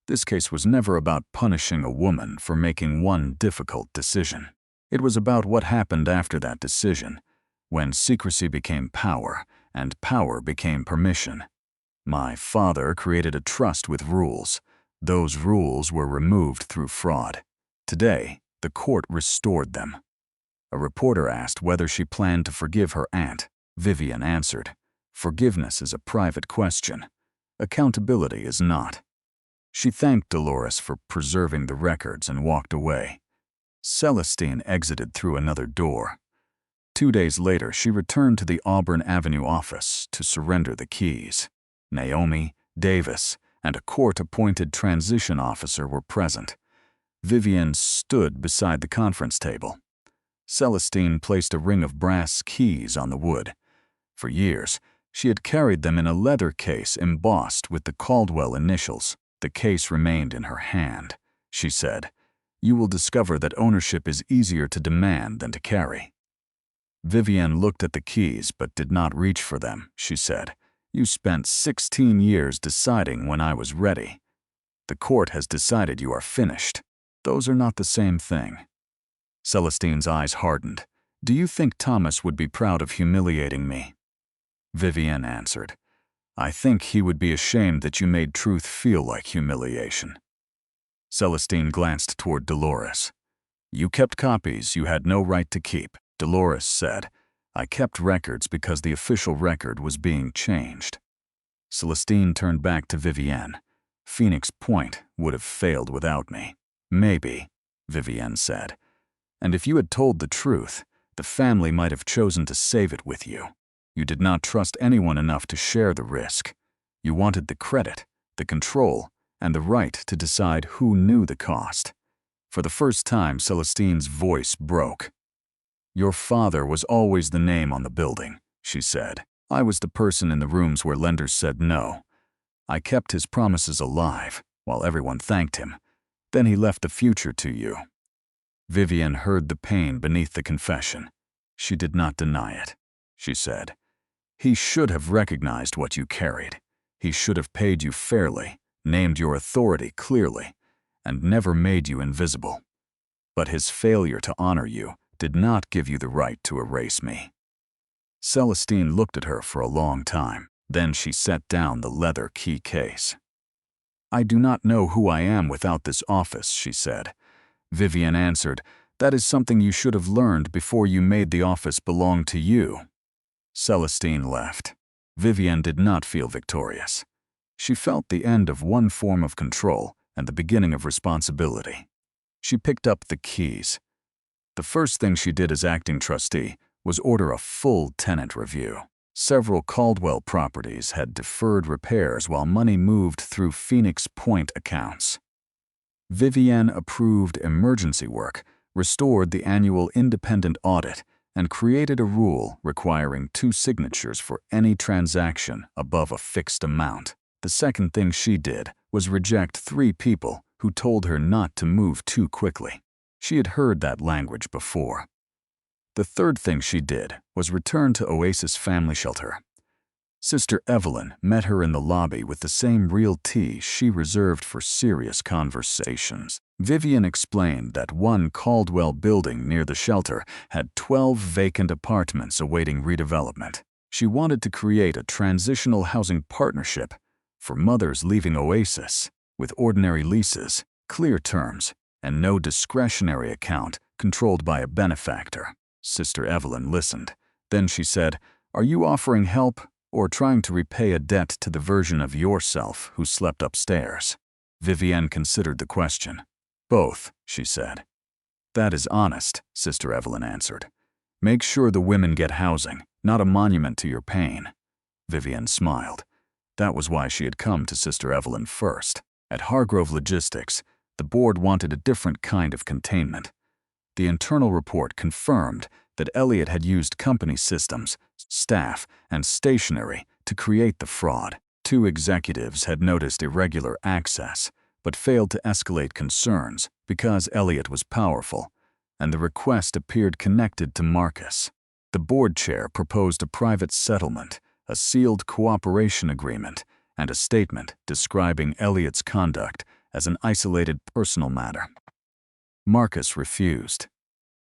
"This case was never about punishing a woman for making one difficult decision. It was about what happened after that decision, when secrecy became power and power became permission. My father created a trust with rules. Those rules were removed through fraud. Today, the court restored them." A reporter asked whether she planned to forgive her aunt. Vivian answered, "Forgiveness is a private question. Accountability is not." She thanked Dolores for preserving the records and walked away. Celestine exited through another door. 2 days later, she returned to the Auburn Avenue office to surrender the keys. Naomi, Davis, and a court-appointed transition officer were present. Vivian stood beside the conference table. Celestine placed a ring of brass keys on the wood. For years, she had carried them in a leather case embossed with the Caldwell initials. The case remained in her hand. She said, "You will discover that ownership is easier to demand than to carry." Vivian looked at the keys but did not reach for them, she said. You spent 16 years deciding when I was ready. The court has decided you are finished. Those are not the same thing." Celestine's eyes hardened. "Do you think Thomas would be proud of humiliating me?" Vivienne answered, "I think he would be ashamed that you made truth feel like humiliation." Celestine glanced toward Dolores. "You kept copies you had no right to keep," Dolores said. "I kept records because the official record was being changed." Celestine turned back to Vivienne. "Phoenix Point would have failed without me." "Maybe," Vivienne said. "And if you had told the truth, the family might have chosen to save it with you. You did not trust anyone enough to share the risk. You wanted the credit, the control, and the right to decide who knew the cost." For the first time, Celestine's voice broke. "Your father was always the name on the building," she said. "I was the person in the rooms where lenders said no. I kept his promises alive, while everyone thanked him. Then he left the future to you." Vivienne heard the pain beneath the confession. She did not deny it. She said, "He should have recognized what you carried. He should have paid you fairly, named your authority clearly, and never made you invisible. But his failure to honor you did not give you the right to erase me." Celestine looked at her for a long time. Then she set down the leather key case. "I do not know who I am without this office," she said. Vivienne answered, "That is something you should have learned before you made the office belong to you." Celestine left. Vivienne did not feel victorious. She felt the end of one form of control and the beginning of responsibility. She picked up the keys. The first thing she did as acting trustee was order a full tenant review. Several Caldwell properties had deferred repairs while money moved through Phoenix Point accounts. Vivienne approved emergency work, restored the annual independent audit, and created a rule requiring 2 signatures for any transaction above a fixed amount. The second thing she did was reject 3 people who told her not to move too quickly. She had heard that language before. The third thing she did was return to Oasis Family Shelter. Sister Evelyn met her in the lobby with the same real tea she reserved for serious conversations. Vivienne explained that one Caldwell building near the shelter had 12 vacant apartments awaiting redevelopment. She wanted to create a transitional housing partnership for mothers leaving Oasis, with ordinary leases, clear terms, and no discretionary account controlled by a benefactor. Sister Evelyn listened. Then she said, "Are you offering help or trying to repay a debt to the version of yourself who slept upstairs?" Vivienne considered the question. "Both," she said. "That is honest," Sister Evelyn answered. "Make sure the women get housing, not a monument to your pain." Vivienne smiled. That was why she had come to Sister Evelyn first. At Hargrove Logistics, the board wanted a different kind of containment. The internal report confirmed that Elliot had used company systems, staff, and stationery to create the fraud. 2 executives had noticed irregular access, but failed to escalate concerns because Elliot was powerful, and the request appeared connected to Marcus. The board chair proposed a private settlement, a sealed cooperation agreement, and a statement describing Elliot's conduct as an isolated personal matter. Marcus refused.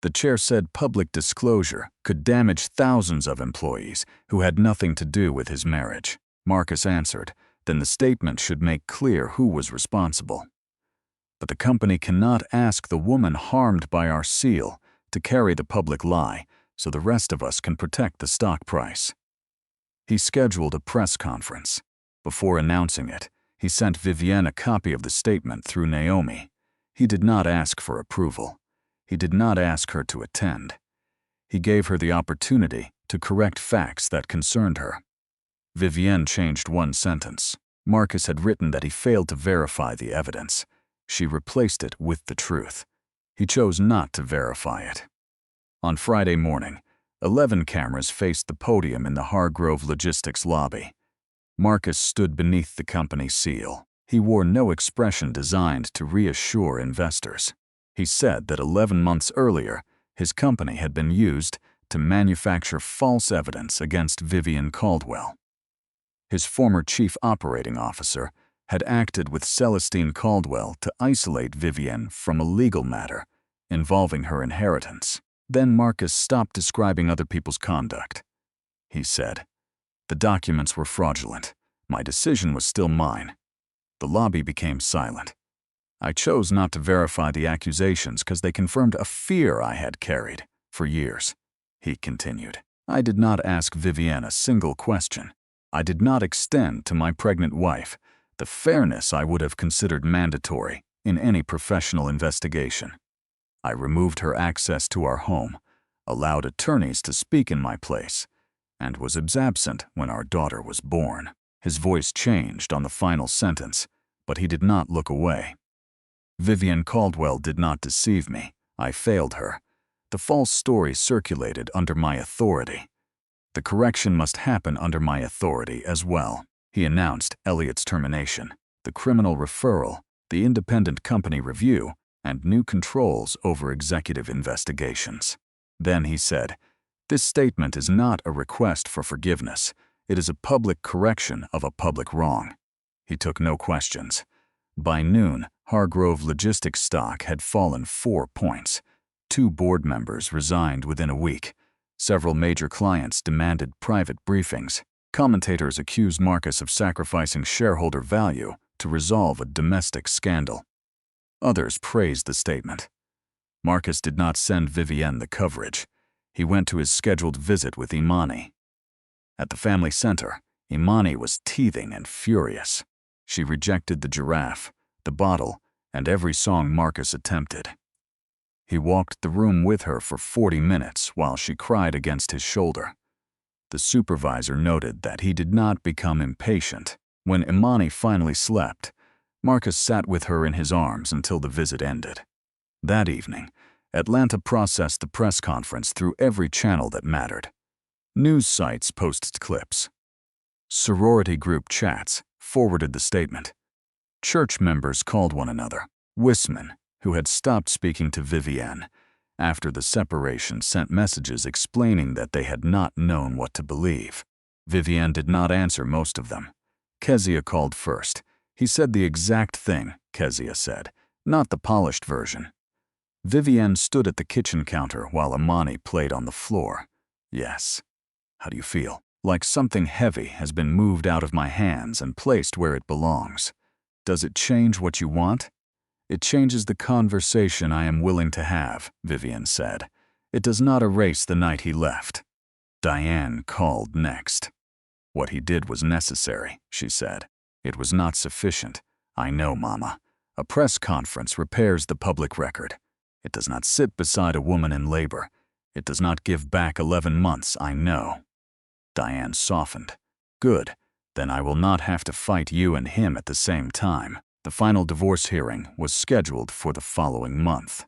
The chair said public disclosure could damage thousands of employees who had nothing to do with his marriage. Marcus answered, then the statement should make clear who was responsible. But the company cannot ask the woman harmed by our seal to carry the public lie so the rest of us can protect the stock price. He scheduled a press conference. Before announcing it, he sent Vivienne a copy of the statement through Naomi. He did not ask for approval. He did not ask her to attend. He gave her the opportunity to correct facts that concerned her. Vivienne changed one sentence. Marcus had written that he failed to verify the evidence. She replaced it with the truth. He chose not to verify it. On Friday morning, 11 cameras faced the podium in the Hargrove Logistics lobby. Marcus stood beneath the company seal. He wore no expression designed to reassure investors. He said that 11 months earlier, his company had been used to manufacture false evidence against Vivienne Caldwell. His former chief operating officer had acted with Celestine Caldwell to isolate Vivienne from a legal matter involving her inheritance. Then Marcus stopped describing other people's conduct. He said, "The documents were fraudulent. My decision was still mine." The lobby became silent. I chose not to verify the accusations because they confirmed a fear I had carried for years. He continued, "I did not ask Vivienne a single question. I did not extend to my pregnant wife the fairness I would have considered mandatory in any professional investigation. I removed her access to our home, allowed attorneys to speak in my place, and was absent when our daughter was born." His voice changed on the final sentence, but he did not look away. "Vivienne Caldwell did not deceive me. I failed her. The false story circulated under my authority. The correction must happen under my authority as well." He announced Elliot's termination, the criminal referral, the independent company review, and new controls over executive investigations. Then he said, "This statement is not a request for forgiveness. It is a public correction of a public wrong." He took no questions. By noon, Hargrove Logistics stock had fallen 4 points. 2 board members resigned within a week. Several major clients demanded private briefings. Commentators accused Marcus of sacrificing shareholder value to resolve a domestic scandal. Others praised the statement. Marcus did not send Vivienne the coverage. He went to his scheduled visit with Imani. At the family center, Imani was teething and furious. She rejected the giraffe, the bottle, and every song Marcus attempted. He walked the room with her for 40 minutes while she cried against his shoulder. The supervisor noted that he did not become impatient. When Imani finally slept, Marcus sat with her in his arms until the visit ended. That evening, Atlanta processed the press conference through every channel that mattered. News sites posted clips. Sorority group chats forwarded the statement. Church members called one another. Wisman, who had stopped speaking to Vivienne after the separation, sent messages explaining that they had not known what to believe. Vivienne did not answer most of them. Kezia called first. He said the exact thing, Kezia said, not the polished version. Vivienne stood at the kitchen counter while Imani played on the floor. "Yes. How do you feel?" "Like something heavy has been moved out of my hands and placed where it belongs." "Does it change what you want?" "It changes the conversation I am willing to have," Vivienne said. "It does not erase the night he left." Diane called next. "What he did was necessary," she said. "It was not sufficient. I know, Mama. A press conference repairs the public record. It does not sit beside a woman in labor. It does not give back 11 months, I know." Diane softened. "Good. Then I will not have to fight you and him at the same time." The final divorce hearing was scheduled for the following month.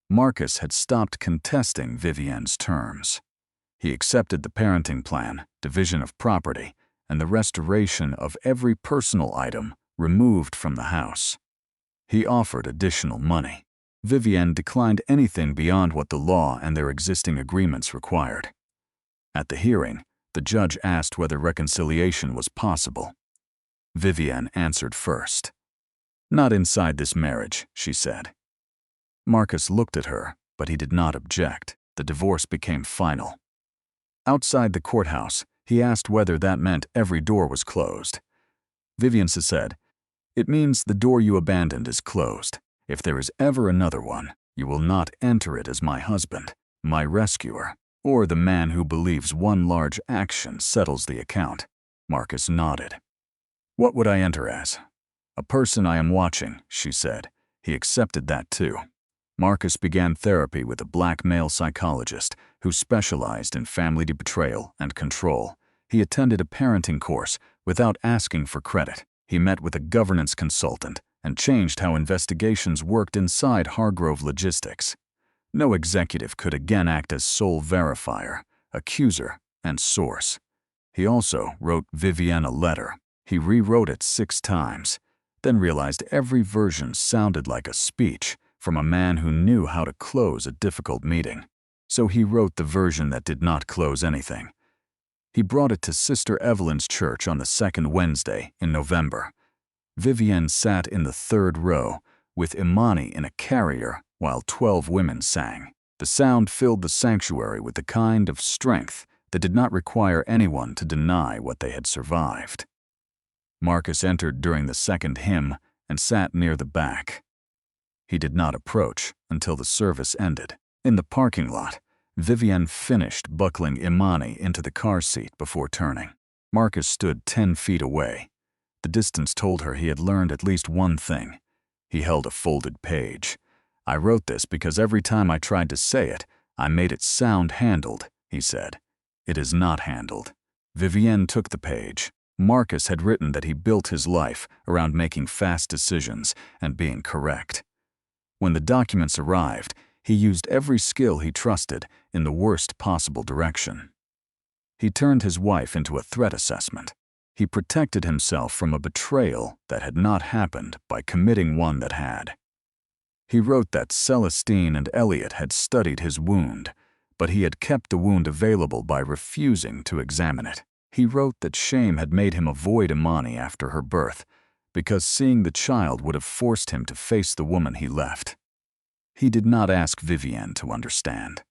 Marcus had stopped contesting Vivienne's terms. He accepted the parenting plan, division of property, and the restoration of every personal item removed from the house. He offered additional money. Vivienne declined anything beyond what the law and their existing agreements required. At the hearing, the judge asked whether reconciliation was possible. Vivienne answered first. "Not inside this marriage," she said. Marcus looked at her, but he did not object. The divorce became final. Outside the courthouse, he asked whether that meant every door was closed. Vivienne said, "It means the door you abandoned is closed. If there is ever another one, you will not enter it as my husband, my rescuer, or the man who believes one large action settles the account." Marcus nodded. "What would I enter as?" "A person I am watching," she said. He accepted that too. Marcus began therapy with a black male psychologist who specialized in family betrayal and control. He attended a parenting course without asking for credit. He met with a governance consultant and changed how investigations worked inside Hargrove Logistics. No executive could again act as sole verifier, accuser, and source. He also wrote Vivienne a letter. He rewrote it 6 times, then realized every version sounded like a speech from a man who knew how to close a difficult meeting. So he wrote the version that did not close anything. He brought it to Sister Evelyn's church on the second Wednesday in November. Vivienne sat in the third row, with Imani in a carrier while 12 women sang. The sound filled the sanctuary with the kind of strength that did not require anyone to deny what they had survived. Marcus entered during the second hymn and sat near the back. He did not approach until the service ended. In the parking lot, Vivienne finished buckling Imani into the car seat before turning. Marcus stood 10 feet away. The distance told her he had learned at least one thing. He held a folded page. "I wrote this because every time I tried to say it, I made it sound handled," he said. "It is not handled." Vivienne took the page. Marcus had written that he built his life around making fast decisions and being correct. When the documents arrived, he used every skill he trusted in the worst possible direction. He turned his wife into a threat assessment. He protected himself from a betrayal that had not happened by committing one that had. He wrote that Celestine and Elliot had studied his wound, but he had kept the wound available by refusing to examine it. He wrote that shame had made him avoid Imani after her birth, because seeing the child would have forced him to face the woman he left. He did not ask Vivienne to understand.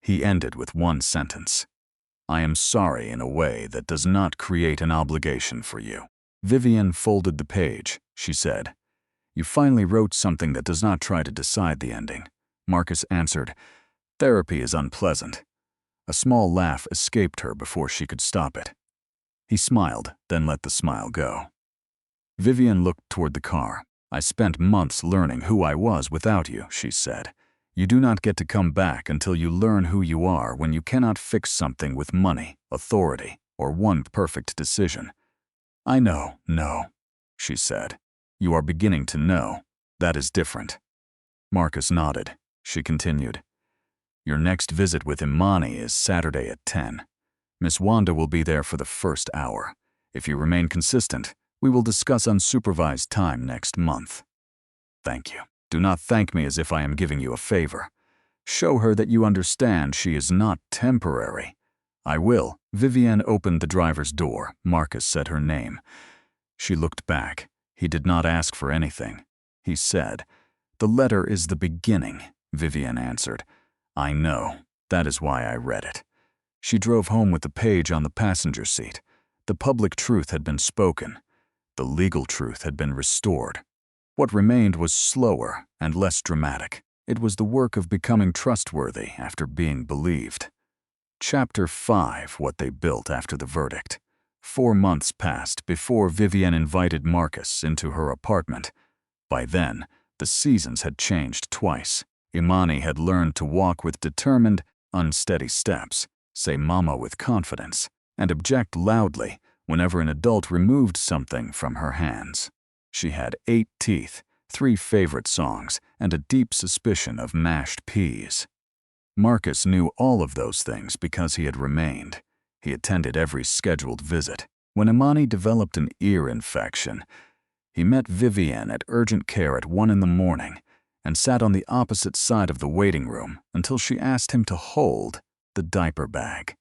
He ended with one sentence: "I am sorry in a way that does not create an obligation for you." Vivienne folded the page. She said, "You finally wrote something that does not try to decide the ending." Marcus answered, "Therapy is unpleasant." A small laugh escaped her before she could stop it. He smiled, then let the smile go. Vivienne looked toward the car. "I spent months learning who I was without you," she said. "You do not get to come back until you learn who you are when you cannot fix something with money, authority, or one perfect decision." "I know, she said. "You are beginning to know. That is different." Marcus nodded. She continued, "Your next visit with Imani is Saturday at 10. Miss Wanda will be there for the first hour. If you remain consistent, we will discuss unsupervised time next month." "Thank you. Do not thank me as if I am giving you a favor. Show her that you understand she is not temporary." "I will." Vivienne opened the driver's door. Marcus said her name. She looked back. He did not ask for anything. He said, "The letter is the beginning," Vivienne answered. "I know. That is why I read it." She drove home with the page on the passenger seat. The public truth had been spoken. The legal truth had been restored. What remained was slower and less dramatic. It was the work of becoming trustworthy after being believed. Chapter 5: What they built after the verdict. 4 months passed before Vivienne invited Marcus into her apartment. By then, the seasons had changed twice. Imani had learned to walk with determined, unsteady steps, say mama with confidence, and object loudly whenever an adult removed something from her hands. She had 8 teeth, 3 favorite songs, and a deep suspicion of mashed peas. Marcus knew all of those things because he had remained. He attended every scheduled visit. When Imani developed an ear infection, he met Vivienne at urgent care at 1 in the morning and sat on the opposite side of the waiting room until she asked him to hold the diaper bag.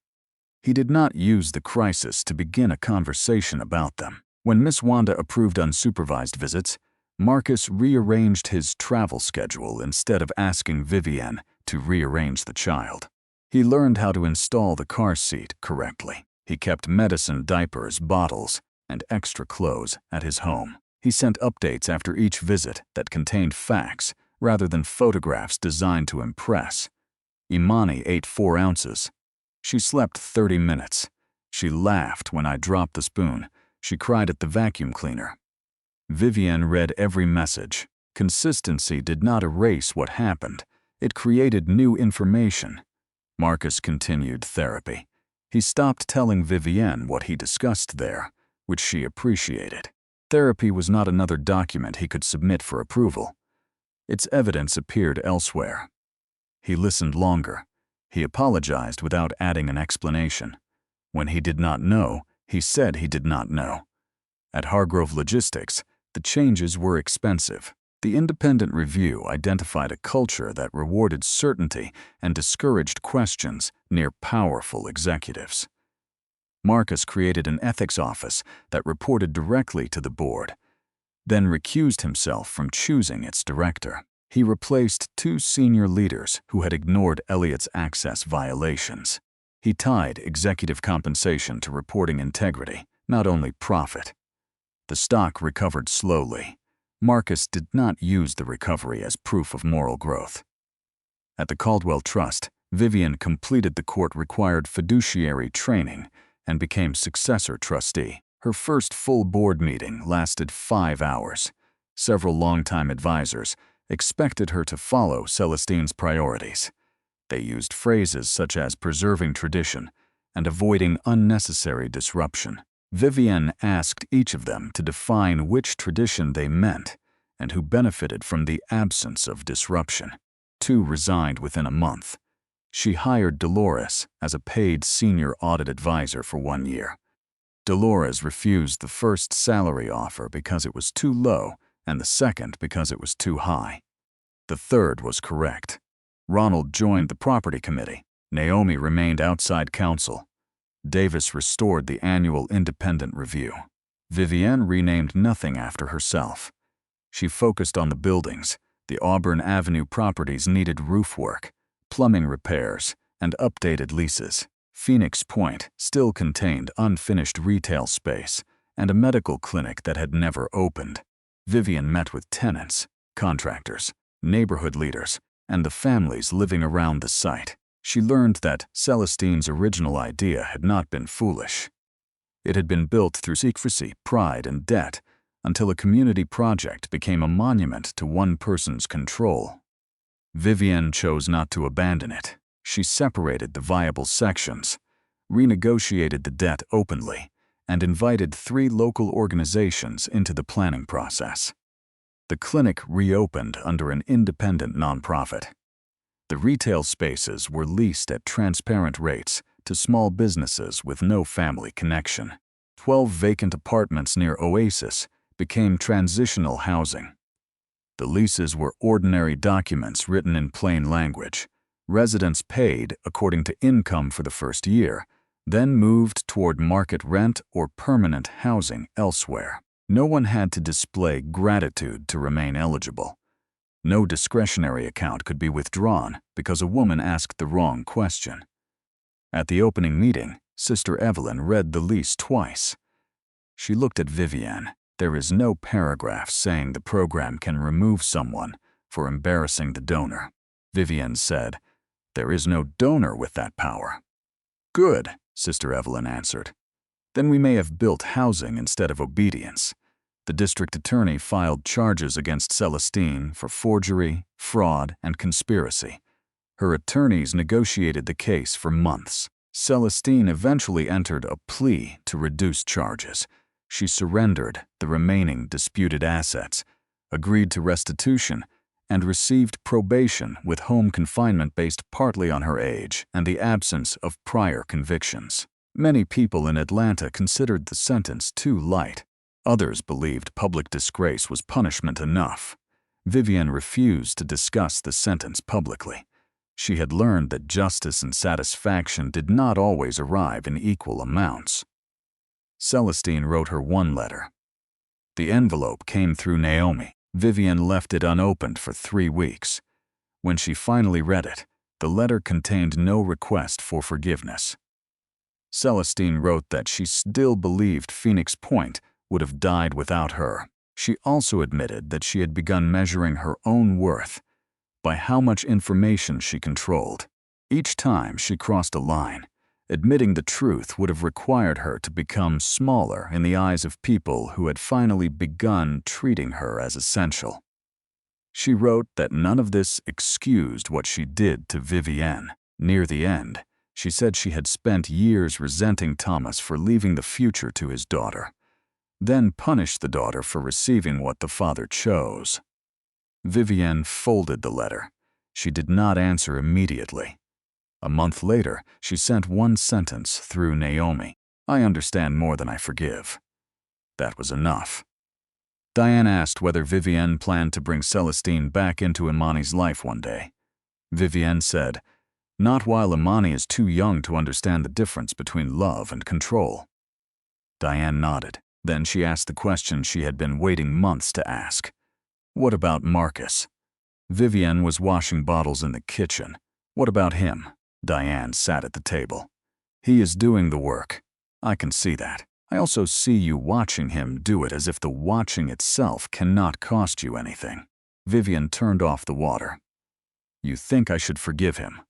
He did not use the crisis to begin a conversation about them. When Miss Wanda approved unsupervised visits, Marcus rearranged his travel schedule instead of asking Vivienne to rearrange the child. He learned how to install the car seat correctly. He kept medicine, diapers, bottles, and extra clothes at his home. He sent updates after each visit that contained facts rather than photographs designed to impress. Imani ate 4 ounces. She slept 30 minutes. She laughed when I dropped the spoon. She cried at the vacuum cleaner. Vivienne read every message. Consistency did not erase what happened. It created new information. Marcus continued therapy. He stopped telling Vivienne what he discussed there, which she appreciated. Therapy was not another document he could submit for approval. Its evidence appeared elsewhere. He listened longer. He apologized without adding an explanation. When he did not know, he said he did not know. At Hargrove Logistics, the changes were expensive. The independent review identified a culture that rewarded certainty and discouraged questions near powerful executives. Marcus created an ethics office that reported directly to the board, then recused himself from choosing its director. He replaced 2 senior leaders who had ignored Elliot's access violations. He tied executive compensation to reporting integrity, not only profit. The stock recovered slowly. Marcus did not use the recovery as proof of moral growth. At the Caldwell Trust, Vivian completed the court-required fiduciary training and became successor trustee. Her first full board meeting lasted 5 hours. Several longtime advisors expected her to follow Celestine's priorities. They used phrases such as preserving tradition and avoiding unnecessary disruption. Vivian asked each of them to define which tradition they meant and who benefited from the absence of disruption. 2 resigned within a month. She hired Dolores as a paid senior audit advisor for 1 year. Dolores refused the first salary offer because it was too low and the second because it was too high. The third was correct. Ronald joined the property committee. Naomi remained outside counsel. Davis restored the annual independent review. Vivienne renamed nothing after herself. She focused on the buildings. The Auburn Avenue properties needed roof work, plumbing repairs, and updated leases. Phoenix Point still contained unfinished retail space and a medical clinic that had never opened. Vivian met with tenants, contractors, neighborhood leaders, and the families living around the site. She learned that Celestine's original idea had not been foolish. It had been built through secrecy, pride, and debt until a community project became a monument to one person's control. Vivienne chose not to abandon it. She separated the viable sections, renegotiated the debt openly, and invited 3 local organizations into the planning process. The clinic reopened under an independent nonprofit. The retail spaces were leased at transparent rates to small businesses with no family connection. 12 vacant apartments near Oasis became transitional housing. The leases were ordinary documents written in plain language. Residents paid according to income for the first year, then moved toward market rent or permanent housing elsewhere. No one had to display gratitude to remain eligible. No discretionary account could be withdrawn because a woman asked the wrong question. At the opening meeting, Sister Evelyn read the lease twice. She looked at Vivienne. There is no paragraph saying the program can remove someone for embarrassing the donor. Vivienne said, "There is no donor with that power." "Good," Sister Evelyn answered. "Then we may have built housing instead of obedience." The district attorney filed charges against Celestine for forgery, fraud, and conspiracy. Her attorneys negotiated the case for months. Celestine eventually entered a plea to reduce charges. She surrendered the remaining disputed assets, agreed to restitution, and received probation with home confinement based partly on her age and the absence of prior convictions. Many people in Atlanta considered the sentence too light. Others believed public disgrace was punishment enough. Vivienne refused to discuss the sentence publicly. She had learned that justice and satisfaction did not always arrive in equal amounts. Celestine wrote her one letter. The envelope came through Naomi. Vivienne left it unopened for 3 weeks. When she finally read it, the letter contained no request for forgiveness. Celestine wrote that she still believed Phoenix Point would have died without her. She also admitted that she had begun measuring her own worth by how much information she controlled. Each time she crossed a line, admitting the truth would have required her to become smaller in the eyes of people who had finally begun treating her as essential. She wrote that none of this excused what she did to Vivienne. Near the end, she said she had spent years resenting Thomas for leaving the future to his daughter, then punished the daughter for receiving what the father chose. Vivienne folded the letter. She did not answer immediately. A month later, she sent one sentence through Naomi. "I understand more than I forgive." That was enough. Diane asked whether Vivienne planned to bring Celestine back into Imani's life one day. Vivienne said, Not while Imani is too young to understand the difference between love and control. Diane nodded. Then she asked the question she had been waiting months to ask. What about Marcus? Vivienne was washing bottles in the kitchen. What about him? Diane sat at the table. He is doing the work. I can see that. I also see you watching him do it as if the watching itself cannot cost you anything. Vivienne turned off the water. You think I should forgive him?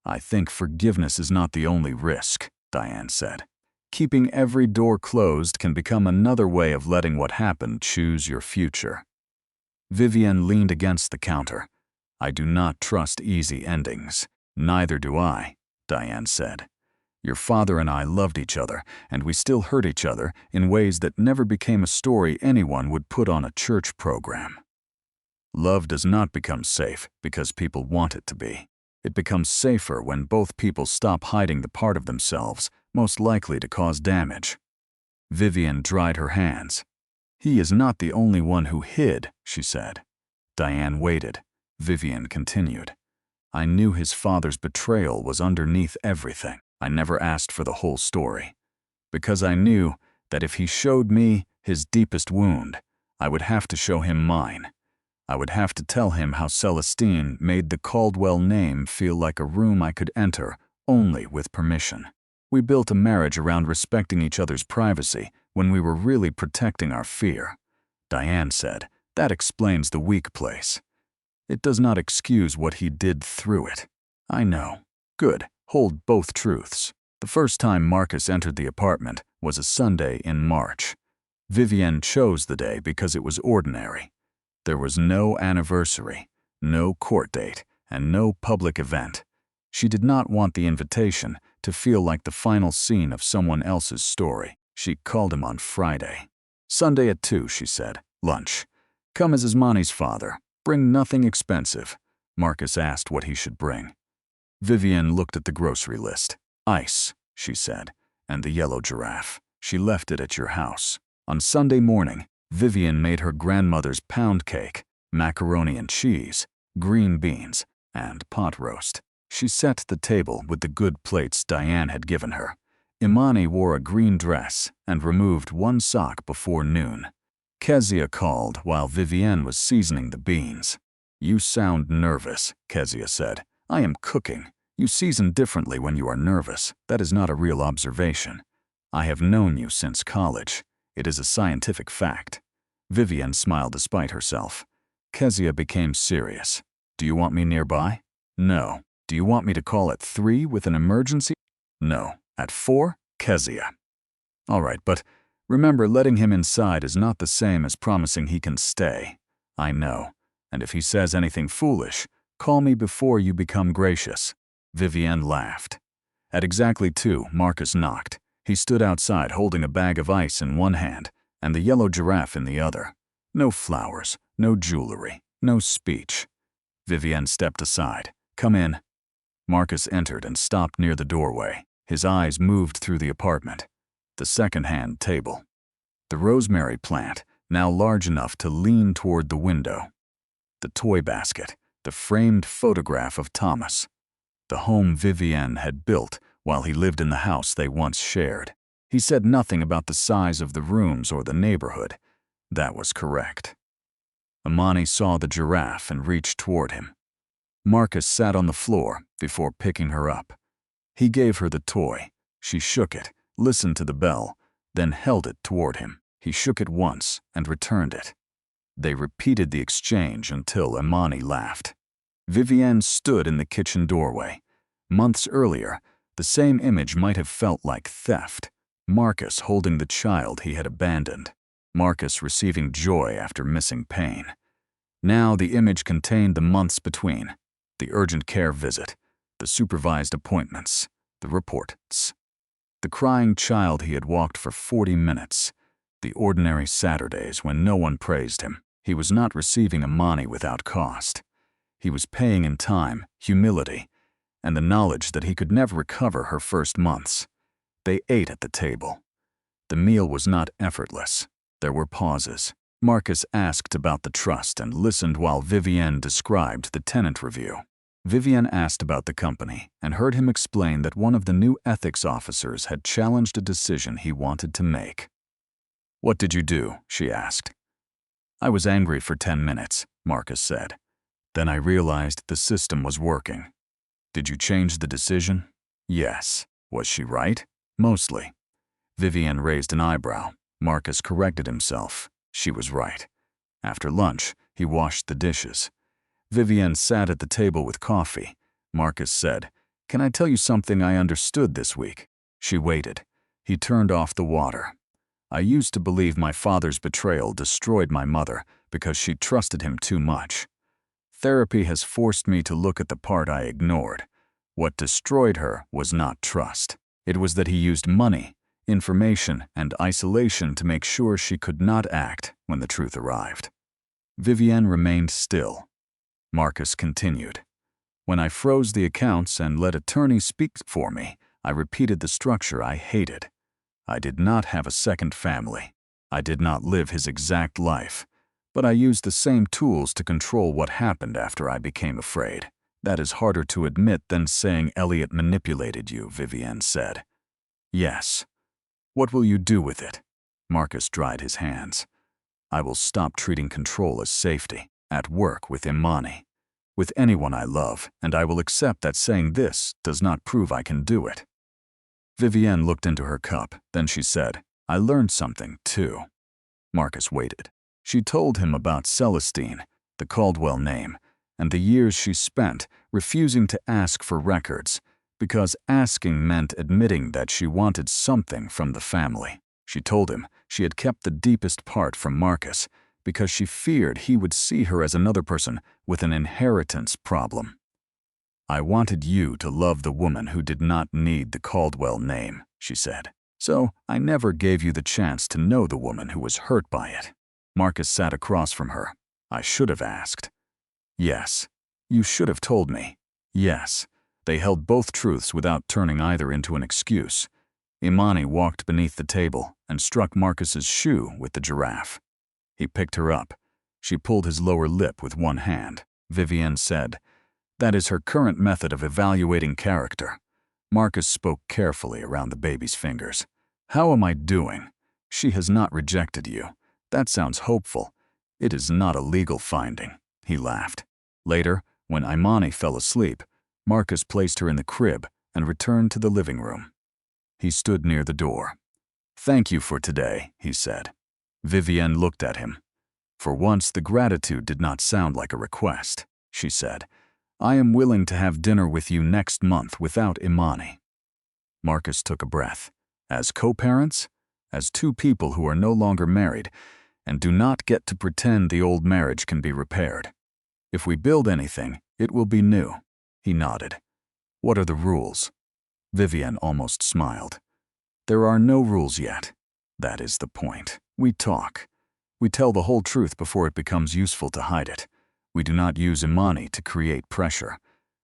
I think forgiveness is not the only risk, Diane said. Keeping every door closed can become another way of letting what happened choose your future. Vivienne leaned against the counter. I do not trust easy endings. Neither do I, Diane said. Your father and I loved each other, and we still hurt each other in ways that never became a story anyone would put on a church program. Love does not become safe because people want it to be. It becomes safer when both people stop hiding the part of themselves most likely to cause damage. Vivienne dried her hands. He is not the only one who hid, she said. Diane waited. Vivienne continued. I knew his father's betrayal was underneath everything. I never asked for the whole story. Because I knew that if he showed me his deepest wound, I would have to show him mine. I would have to tell him how Celestine made the Caldwell name feel like a room I could enter only with permission. We built a marriage around respecting each other's privacy when we were really protecting our fear. Diane said, that explains the weak place. It does not excuse what he did through it. I know. Good. Hold both truths. The first time Marcus entered the apartment was a Sunday in March. Vivienne chose the day because it was ordinary. There was no anniversary, no court date, and no public event. She did not want the invitation to feel like the final scene of someone else's story. She called him on Friday. Sunday at 2, she said. Lunch. Come as Ismani's father. Bring nothing expensive. Marcus asked what he should bring. Vivienne looked at the grocery list. Ice, she said, and the yellow giraffe. She left it at your house. On Sunday morning, Vivienne made her grandmother's pound cake, macaroni and cheese, green beans, and pot roast. She set the table with the good plates Diane had given her. Imani wore a green dress and removed one sock before noon. Kezia called while Vivienne was seasoning the beans. You sound nervous, Kezia said. I am cooking. You season differently when you are nervous. That is not a real observation. I have known you since college. It is a scientific fact. Vivienne smiled despite herself. Kezia became serious. Do you want me nearby? No. Do you want me to call at 3 with an emergency? No. At 4? Kezia. All right, but remember, letting him inside is not the same as promising he can stay. I know. And if he says anything foolish, call me before you become gracious. Vivienne laughed. At exactly 2, Marcus knocked. He stood outside holding a bag of ice in one hand and the yellow giraffe in the other. No flowers, no jewelry, no speech. Vivienne stepped aside. Come in. Marcus entered and stopped near the doorway. His eyes moved through the apartment. The second-hand table. The rosemary plant, now large enough to lean toward the window. The toy basket. The framed photograph of Thomas. The home Vivienne had built while he lived in the house they once shared. He said nothing about the size of the rooms or the neighborhood. That was correct. Imani saw the giraffe and reached toward him. Marcus sat on the floor before picking her up. He gave her the toy. She shook it, listened to the bell, then held it toward him. He shook it once and returned it. They repeated the exchange until Imani laughed. Vivienne stood in the kitchen doorway. Months earlier, the same image might have felt like theft. Marcus holding the child he had abandoned. Marcus receiving joy after missing pain. Now the image contained the months between. The urgent care visit. The supervised appointments. The reports. The crying child he had walked for 40 minutes. The ordinary Saturdays when no one praised him. He was not receiving Imani without cost. He was paying in time, humility, and the knowledge that he could never recover her first months. They ate at the table. The meal was not effortless. There were pauses. Marcus asked about the trust and listened while Vivienne described the tenant review. Vivienne asked about the company and heard him explain that one of the new ethics officers had challenged a decision he wanted to make. "What did you do?" she asked. "I was angry for 10 minutes, Marcus said. Then I realized the system was working." "Did you change the decision?" "Yes." "Was she right?" "Mostly." Vivienne raised an eyebrow. Marcus corrected himself. She was right. After lunch, he washed the dishes. Vivienne sat at the table with coffee. Marcus said, "Can I tell you something I understood this week?" She waited. He turned off the water. "I used to believe my father's betrayal destroyed my mother because she trusted him too much. Therapy has forced me to look at the part I ignored. What destroyed her was not trust. It was that he used money, information, and isolation to make sure she could not act when the truth arrived." Vivienne remained still. Marcus continued. "When I froze the accounts and let attorneys speak for me, I repeated the structure I hated. I did not have a second family. I did not live his exact life. But I used the same tools to control what happened after I became afraid. That is harder to admit than saying Elliot manipulated you," Vivienne said. "Yes." "What will you do with it?" Marcus dried his hands. "I will stop treating control as safety, at work with Imani, with anyone I love, and I will accept that saying this does not prove I can do it." Vivienne looked into her cup, then she said, "I learned something, too." Marcus waited. She told him about Celestine, the Caldwell name, and the years she spent refusing to ask for records, because asking meant admitting that she wanted something from the family. She told him she had kept the deepest part from Marcus because she feared he would see her as another person with an inheritance problem. "I wanted you to love the woman who did not need the Caldwell name," she said. "So I never gave you the chance to know the woman who was hurt by it." Marcus sat across from her. "I should have asked." "Yes." "You should have told me." "Yes." They held both truths without turning either into an excuse. Imani walked beneath the table and struck Marcus's shoe with the giraffe. He picked her up. She pulled his lower lip with one hand. Vivienne said, "That is her current method of evaluating character." Marcus spoke carefully around the baby's fingers. "How am I doing?" "She has not rejected you." "That sounds hopeful." "It is not a legal finding." He laughed. Later, when Imani fell asleep, Marcus placed her in the crib and returned to the living room. He stood near the door. "Thank you for today," he said. Vivienne looked at him. For once, the gratitude did not sound like a request. She said, "I am willing to have dinner with you next month without Imani." Marcus took a breath. As co-parents? As two people who are no longer married and do not get to pretend the old marriage can be repaired. "If we build anything, it will be new." He nodded. "What are the rules?" Vivienne almost smiled. "There are no rules yet. That is the point. We talk. We tell the whole truth before it becomes useful to hide it. We do not use Imani to create pressure.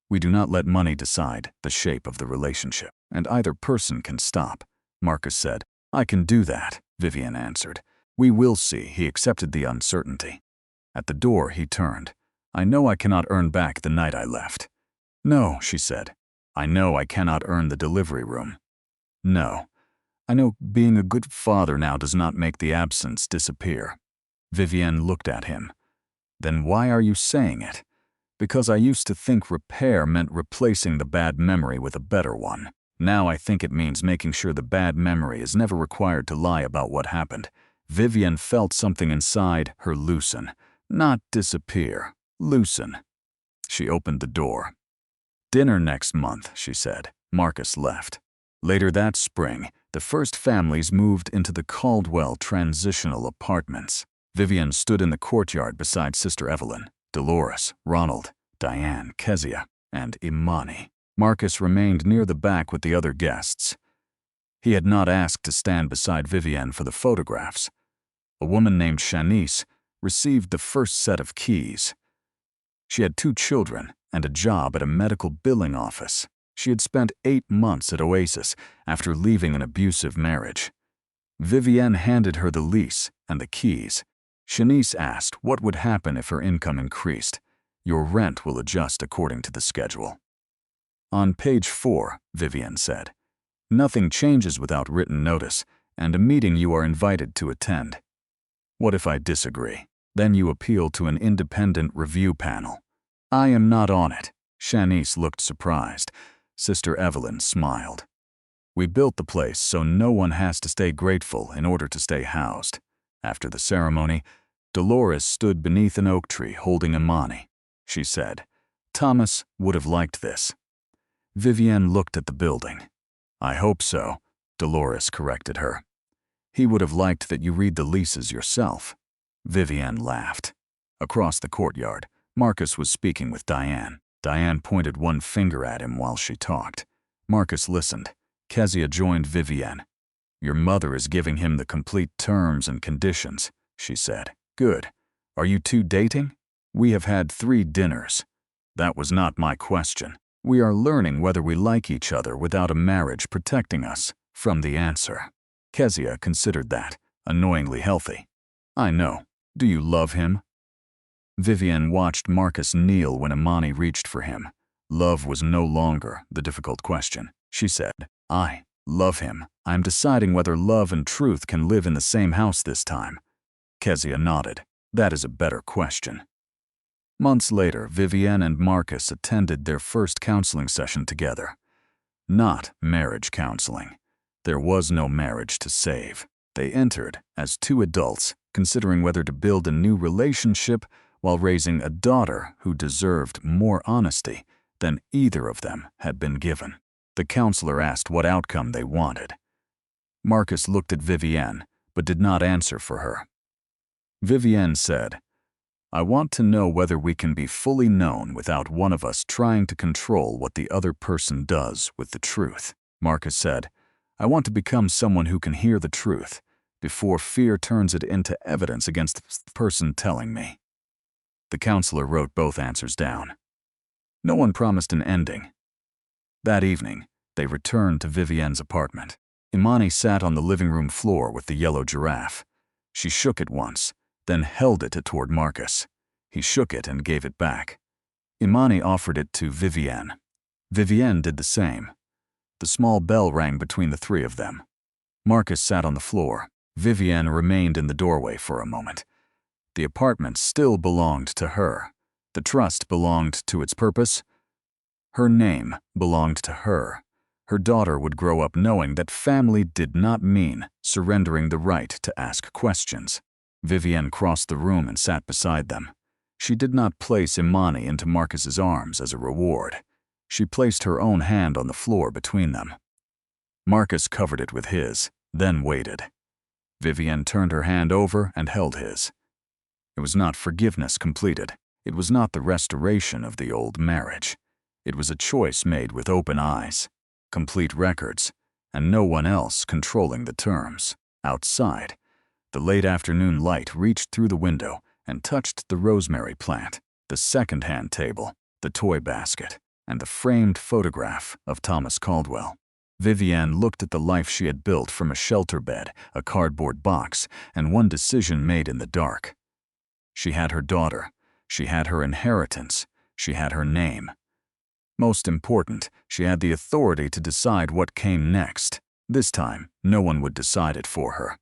We do not let money decide the shape of the relationship, and either person can stop." Marcus said, "I can do that," Vivienne answered. "We will see." He accepted the uncertainty. At the door, he turned. "I know I cannot earn back the night I left." "No," she said. "I know I cannot earn the delivery room." "No. I know being a good father now does not make the absence disappear." Vivienne looked at him. "Then why are you saying it?" "Because I used to think repair meant replacing the bad memory with a better one. Now I think it means making sure the bad memory is never required to lie about what happened." Vivienne felt something inside her loosen. Not disappear. Loosen. She opened the door. "Dinner next month," she said. Marcus left. Later that spring, the first families moved into the Caldwell transitional apartments. Vivienne stood in the courtyard beside Sister Evelyn, Dolores, Ronald, Diane, Kezia, and Imani. Marcus remained near the back with the other guests. He had not asked to stand beside Vivienne for the photographs. A woman named Shanice received the first set of keys. She had 2 children and a job at a medical billing office. She had spent 8 months at Oasis after leaving an abusive marriage. Vivienne handed her the lease and the keys. Shanice asked what would happen if her income increased. Your rent will adjust according to the schedule. On page 4, Vivian said, nothing changes without written notice, and a meeting you are invited to attend. What if I disagree? Then you appeal to an independent review panel. I am not on it. Shanice looked surprised. Sister Evelyn smiled. We built the place so no one has to stay grateful in order to stay housed. After the ceremony, Dolores stood beneath an oak tree holding Imani. She said, Thomas would have liked this. Vivian looked at the building. I hope so, Dolores corrected her. He would have liked that you read the leases yourself. Vivian laughed. Across the courtyard, Marcus was speaking with Diane. Diane pointed one finger at him while she talked. Marcus listened. Kezia joined Vivian. Your mother is giving him the complete terms and conditions, she said. Good. Are you two dating? We have had 3 dinners. That was not my question. We are learning whether we like each other without a marriage protecting us from the answer. Kezia considered that annoyingly healthy. I know. Do you love him? Vivian watched Marcus kneel when Imani reached for him. Love was no longer the difficult question. She said, I love him. I'm deciding whether love and truth can live in the same house this time. Kezia nodded. That is a better question. Months later, Vivian and Marcus attended their first counseling session together. Not marriage counseling. There was no marriage to save. They entered as 2 adults, considering whether to build a new relationship while raising a daughter who deserved more honesty than either of them had been given. The counselor asked what outcome they wanted. Marcus looked at Vivian, but did not answer for her. Vivian said, I want to know whether we can be fully known without one of us trying to control what the other person does with the truth. Marcus said, I want to become someone who can hear the truth before fear turns it into evidence against the person telling me. The counselor wrote both answers down. No one promised an ending. That evening, they returned to Vivian's apartment. Imani sat on the living room floor with the yellow giraffe. She shook it once, then held it toward Marcus. He shook it and gave it back. Imani offered it to Vivian. Vivian did the same. The small bell rang between the 3 of them. Marcus sat on the floor. Vivian remained in the doorway for a moment. The apartment still belonged to her. The trust belonged to its purpose. Her name belonged to her. Her daughter would grow up knowing that family did not mean surrendering the right to ask questions. Vivian crossed the room and sat beside them. She did not place Imani into Marcus's arms as a reward. She placed her own hand on the floor between them. Marcus covered it with his, then waited. Vivian turned her hand over and held his. It was not forgiveness completed. It was not the restoration of the old marriage. It was a choice made with open eyes, complete records, and no one else controlling the terms. Outside, the late afternoon light reached through the window and touched the rosemary plant, the second-hand table, the toy basket, and the framed photograph of Thomas Caldwell. Vivian looked at the life she had built from a shelter bed, a cardboard box, and one decision made in the dark. She had her daughter. She had her inheritance. She had her name. Most important, she had the authority to decide what came next. This time, no one would decide it for her.